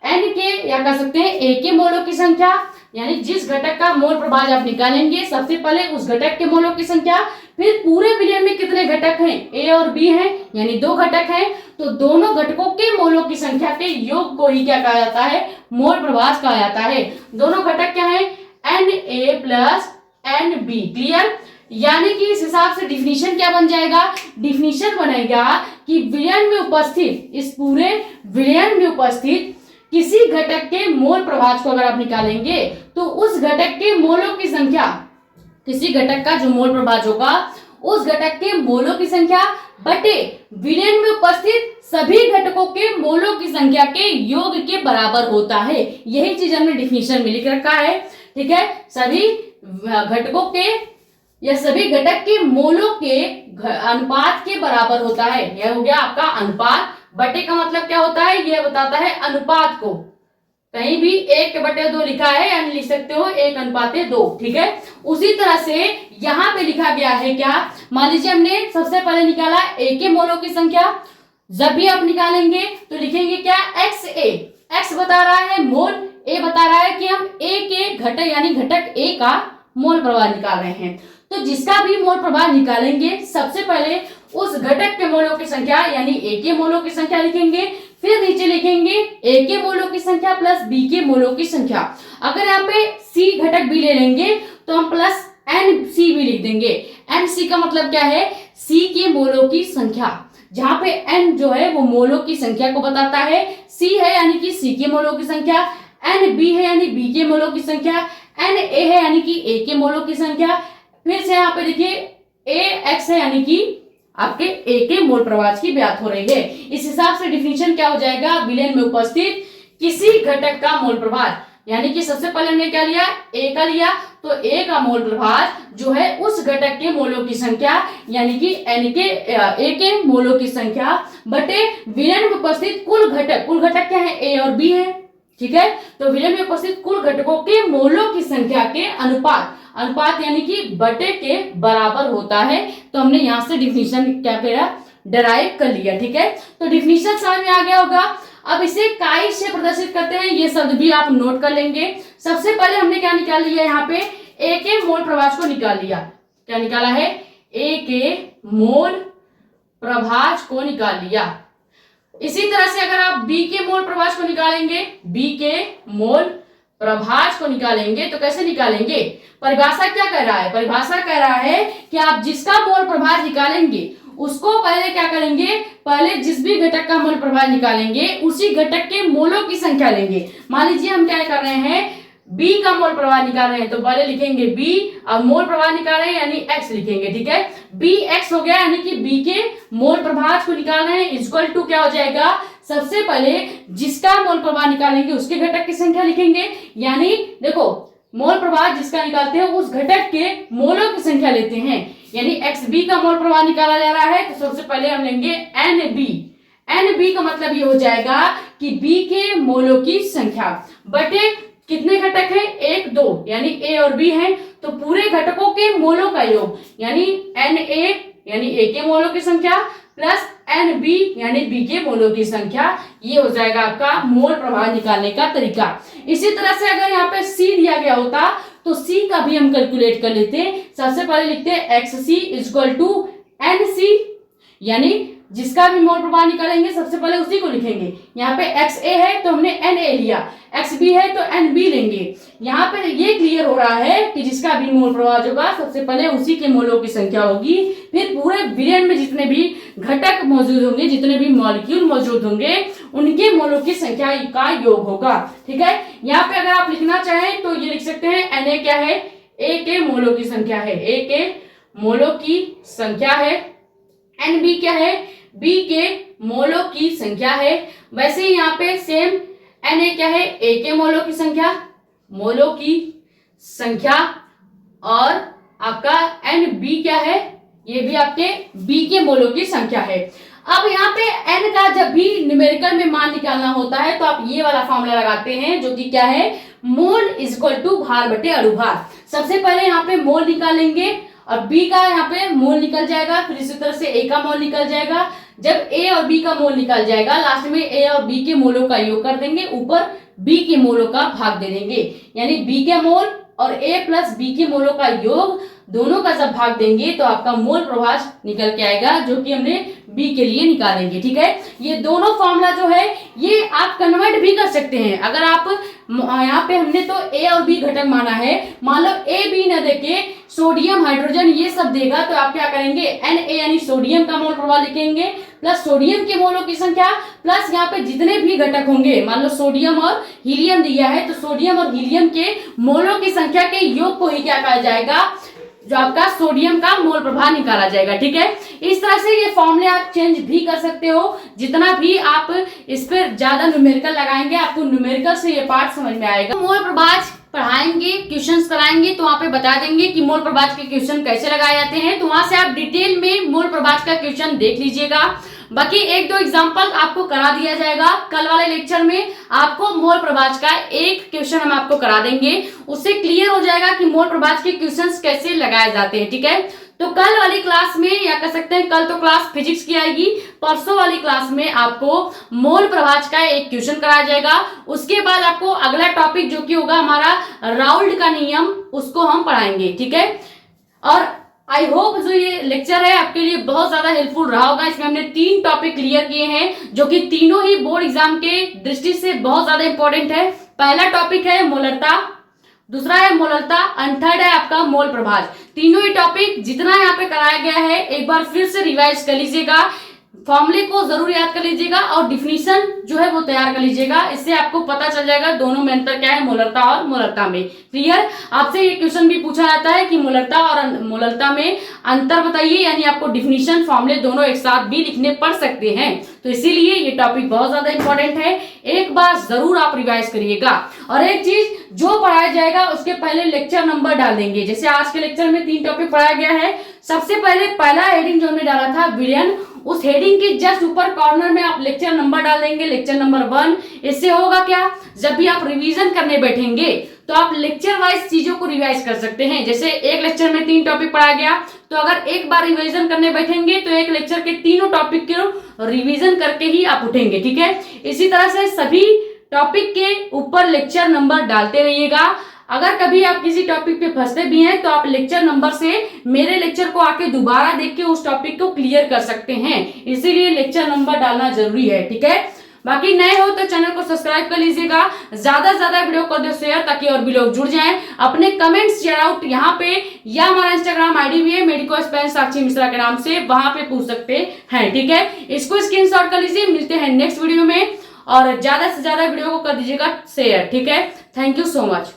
एन के या कह सकते हैं ए के मोलों की संख्या, यानी जिस घटक का मोल प्रभाज आप निकालेंगे सबसे पहले उस घटक के मोलों की संख्या, फिर पूरे विलयन में कितने घटक हैं? ए और बी हैं, यानी 2 घटक हैं, तो दोनों घटकों के मोलों की संख्या के योग को ही क्या कहा जाता है? मोल प्रभाज कहा जाता है। दोनों घटक क्या है? N A plus N B. Clear? यानी कि इस हिसाब से डिफिनीशन क्या बन जाएगा? डिफिनीशन बनेगा कि विलयन में उपस्थित, इस पूरे विलयन में उपस्थित किसी घटक के मोल प्रभाज को अगर आप निकालेंगे तो उस घटक के मोलों की संख्या, किसी घटक का जो मोल प्रभाज होगा उस घटक के मोलों की संख्या बटे विलयन में उपस्थित सभी घटकों के मोलों की संख्या के योग के बराबर होता है। यही चीज हमने डिफिनीशन में लिख रखा है। ठीक है, सभी घटकों के या सभी घटक के मोलों के अनुपात के बराबर होता है। यह हो गया आपका अनुपात। बटे का मतलब क्या होता है? यह बताता है अनुपात को। कहीं भी 1/2 लिखा है, यानी लिख सकते हो 1:2। ठीक है, उसी तरह से यहाँ पे लिखा गया है क्या? मान लीजिए हमने सबसे पहले निकाला ए के मोलों की संख्या। जब भी आप निकालेंगे तो लिखेंगे क्या? एक्स ए। एक्स बता रहा है मोल, ए बता रहा है कि हम ए के घटक यानी घटक ए का मोल प्रभाज निकाल रहे हैं। तो जिसका भी मोल प्रभाज निकालेंगे सबसे पहले उस घटक के मोलों की संख्या यानी ए के मोलों की संख्या लिखेंगे, फिर नीचे लिखेंगे ए के मोलों की संख्या प्लस बी के मोलों की संख्या। अगर यहाँ पे सी घटक भी ले लेंगे तो हम प्लस एन सी भी लिख देंगे। एन सी का मतलब क्या है? C के मोलों की संख्या, जहां पे N जो है वो मोलों की संख्या को बताता है, C है यानी कि C के मोलों की संख्या, NB है यानी B के मोलों की संख्या, NA है यानी कि A के मोलों की संख्या, फिर से यहाँ पे देखिए AX है यानी कि आपके A के मोल प्रवाह की बात हो रही है। इस हिसाब से डिफिनीशन क्या हो जाएगा, विलयन में उपस्थित किसी घटक का मोल प्रवाह, यानी कि सबसे पहले हमने क्या लिया, A का लिया, तो A का मोल प्रवाह जो है उस घटक के मोलों की संख्या यानी कि A के मोलों की संख्या बटे विलयन में उपस्थित कुल घटक क्या है, A और B है, ठीक है। तो विलयन में उपस्थित कुल घटकों के मोलों की संख्या के अनुपात यानी कि बटे के बराबर होता है। तो हमने यहां से डिफिनीशन क्या किया, डराइव कर लिया, ठीक है। तो डिफिनीशन समझ में आ गया होगा। अब इसे काई से प्रदर्शित करते हैं, ये शब्द भी आप नोट कर लेंगे। सबसे पहले हमने क्या निकाल लिया, यहाँ पे A के मोल प्रवाह को निकाल लिया। क्या निकाला है, A के मोल प्रवाह को निकाल लिया। इसी तरह से अगर आप B के मोल प्रवाह को निकालेंगे, B के मोल प्रवाह को निकालेंगे तो कैसे निकालेंगे, परिभाषा क्या कह रहा है, परिभाषा कह रहा है कि आप जिसका मोल प्रवाह निकालेंगे उसको पहले क्या करेंगे, पहले जिस भी घटक का मोल प्रवाह निकालेंगे उसी घटक के मोलों की संख्या लेंगे। मान लीजिए हम क्या कर रहे हैं, B का मोल प्रवाह निकाल रहे हैं तो पहले लिखेंगे B, अब मोल प्रवाह निकाल रहे हैं यानी X लिखेंगे, ठीक है। BX हो गया यानी कि B के मोल प्रवाह को निकाल रहे हैं, इक्वल टू क्या हो जाएगा, सबसे पहले जिसका मोल प्रवाह निकालेंगे उसके घटक की संख्या लिखेंगे, यानी देखो मोल प्रवाह जिसका निकालते हैं उस घटक के मोलों की संख्या लेते हैं, यानी XB का मोल प्रवाह निकाला जा रहा है तो सबसे पहले हम लेंगे NB का मतलब ये हो जाएगा कि B के मोलों की संख्या बटे कितने घटक है, 1 2 यानी A और B हैं, तो पूरे घटकों के मोलों का योग यानी NA यानी A के मोलों की संख्या प्लस NB यानी B के मोलों की संख्या, ये हो जाएगा आपका मोल प्रवाह निकालने का तरीका। इसी तरह से अगर यहाँ पे C दिया गया होता तो C का भी हम कैलकुलेट कर लेते हैं। सबसे पहले लिखते हैं XC इक्वल टू NC, यानी जिसका भी मोल प्रवाह निकालेंगे सबसे पहले उसी को लिखेंगे। यहाँ पे XA है तो हमने NA लिया, XB है तो NB लेंगे। यहाँ पे ये क्लियर हो रहा है कि जिसका भी मोल प्रवाह होगा सबसे पहले उसी के मोलों की संख्या होगी, फिर पूरे विलयन में जितने भी घटक मौजूद होंगे, जितने भी मॉलिक्यूल मौजूद होंगे उनके मोलों की संख्या का योग होगा, ठीक है। यहाँ पे अगर आप लिखना चाहें तो ये लिख सकते हैं Na क्या है, A के मोलों की संख्या है, A के मोलों की संख्या है, NB क्या है, B के मोलों की संख्या है। वैसे ही यहाँ पे सेम Na क्या है, A के मोलों की संख्या और आपका NB क्या है, ये भी आपके B के मोलों की संख्या है। अब यहाँ पे N का जब भी न्यूमेरिकल में मान निकालना होता है तो आप ये वाला फॉर्मूला लगाते हैं जो कि क्या है, मोल इक्वल टू भार बटे अणुभार। सबसे पहले यहाँ पे मोल निकालेंगे और B का यहाँ पे मोल निकल जाएगा, फिर इसी तरह से A का मोल निकल जाएगा। जब A और B का मोल निकल जाएगा लास्ट में A और B के मोलों का योग कर देंगे, ऊपर B के मोलों का भाग दे देंगे, यानी B के मोल और A प्लस B के मोलों का योग दोनों का जब भाग देंगे तो आपका मोल प्रवाह निकल के आएगा जो कि हमने B के लिए निकालेंगे, ठीक है। ये दोनों फॉर्मूला जो है ये आप कन्वर्ट भी कर सकते हैं। अगर आप यहाँ पे हमने तो A और B घटक माना है, मान लो A B न देके सोडियम हाइड्रोजन ये सब देगा तो आप क्या करेंगे, Na यानी सोडियम का मोल प्रवाह लिखेंगे प्लस सोडियम के मोलों की संख्या प्लस यहाँ पे जितने भी घटक होंगे, मान लो सोडियम और हीलियम दिया है तो सोडियम और हीलियम के मोलों की संख्या के योग को ही क्या कहा जाएगा, जो आपका सोडियम का मोल प्रवाह निकाला जाएगा, ठीक है। इस तरह से ये फॉर्मूले आप चेंज भी कर सकते हो। जितना भी आप इस पर ज्यादा न्यूमेरिकल लगाएंगे आपको न्यूमेरिकल से ये पार्ट समझ में आएगा। मोल प्रवाह पढ़ाएंगे, क्वेश्चंस कराएंगे तो वहाँ पे बता देंगे कि मोल प्रवाह के क्वेश्चन कैसे लगाए जाते हैं, तो वहां से आप डिटेल में मोल प्रवाह का क्वेश्चन देख लीजिएगा। बाकी 1-2 एग्जांपल आपको करा दिया जाएगा कल वाले लेक्चर में। आपको मोल प्रवाह का एक क्वेश्चन हम आपको करा देंगे, उससे क्लियर हो जाएगा कि मोल प्रवाह के क्वेश्चंस कैसे लगाए जाते हैं, ठीक है। तो कल वाली क्लास में या कह सकते हैं कल तो क्लास फिजिक्स की आएगी, परसों वाली क्लास में आपको मोल प्रवाह का एक क्वेश्चन कराया जाएगा। उसके बाद आपको अगला टॉपिक जो कि होगा हमारा राउल्ट का नियम, उसको हम पढ़ाएंगे, ठीक है। और आई होप जो ये लेक्चर है आपके लिए बहुत ज्यादा हेल्पफुल रहा होगा। इसमें हमने 3 टॉपिक क्लियर किए हैं जो कि तीनों ही बोर्ड एग्जाम के दृष्टि से बहुत ज्यादा इंपॉर्टेंट है। पहला टॉपिक है मोलरता, दूसरा है मोललता एंड थर्ड है आपका मोल प्रभाज। तीनों ही टॉपिक जितना यहाँ पे कराया गया है एक बार फिर से रिवाइज कर लीजिएगा, फॉर्मूले को जरूर याद कर लीजिएगा और डिफिनीशन जो है वो तैयार कर लीजिएगा। इससे आपको पता चल जाएगा दोनों में अंतर क्या है मोलरता और मोलरता में। क्लियर? आपसे ये क्वेश्चन भी पूछा जाता है कि मोलरता और मोलरता में अंतर बताइए, यानी आपको डिफिनीशन फॉर्मूले दोनों एक साथ भी लिखने पड़ सकते हैं। तो इसीलिए ये टॉपिक बहुत ज्यादा इंपॉर्टेंट है, एक बार जरूर आप रिवाइज करिएगा। और एक चीज, जो पढ़ाया जाएगा उसके पहले लेक्चर नंबर डाल देंगे। जैसे आज के लेक्चर में 3 टॉपिक पढ़ाया गया है, सबसे पहले पहला हेडिंग जो हमने डाला था विलयन, उस हेडिंग के जस्ट ऊपर कॉर्नर में आप लेक्चर नंबर डाल देंगे, लेक्चर नंबर 1। इससे होगा क्या, जब भी आप रिवीजन करने बैठेंगे तो आप लेक्चर वाइज चीजों को रिवाइज कर सकते हैं। जैसे एक लेक्चर में 3 टॉपिक पढ़ाया गया, तो अगर एक बार रिवीजन करने बैठेंगे तो एक लेक्चर के तीनों टॉपिक को रिवीजन करके ही आप उठेंगे। ठीक है, इसी तरह से सभी टॉपिक के ऊपर लेक्चर नंबर डालते रहिएगा। अगर कभी आप किसी टॉपिक पे फंसते भी हैं तो आप लेक्चर नंबर से मेरे लेक्चर को आके दोबारा देख के उस टॉपिक को क्लियर कर सकते हैं, इसीलिए लेक्चर नंबर डालना जरूरी है। ठीक है, बाकी नए हो तो चैनल को सब्सक्राइब कर लीजिएगा, ज्यादा से ज्यादा वीडियो कर दो शेयर ताकि और भी लोग जुड़ जाएं। अपने कमेंट्स शेयर आउट यहाँ पे या हमारा इंस्टाग्राम आईडी भी है मेडिको स्पेन साक्षी मिश्रा के नाम से, वहां पे पूछ सकते हैं। ठीक है, इसको स्क्रीनशॉट कर लीजिए। मिलते हैं नेक्स्ट वीडियो में और ज्यादा से ज्यादा वीडियो को कर दीजिएगा शेयर। ठीक है, थैंक यू सो मच।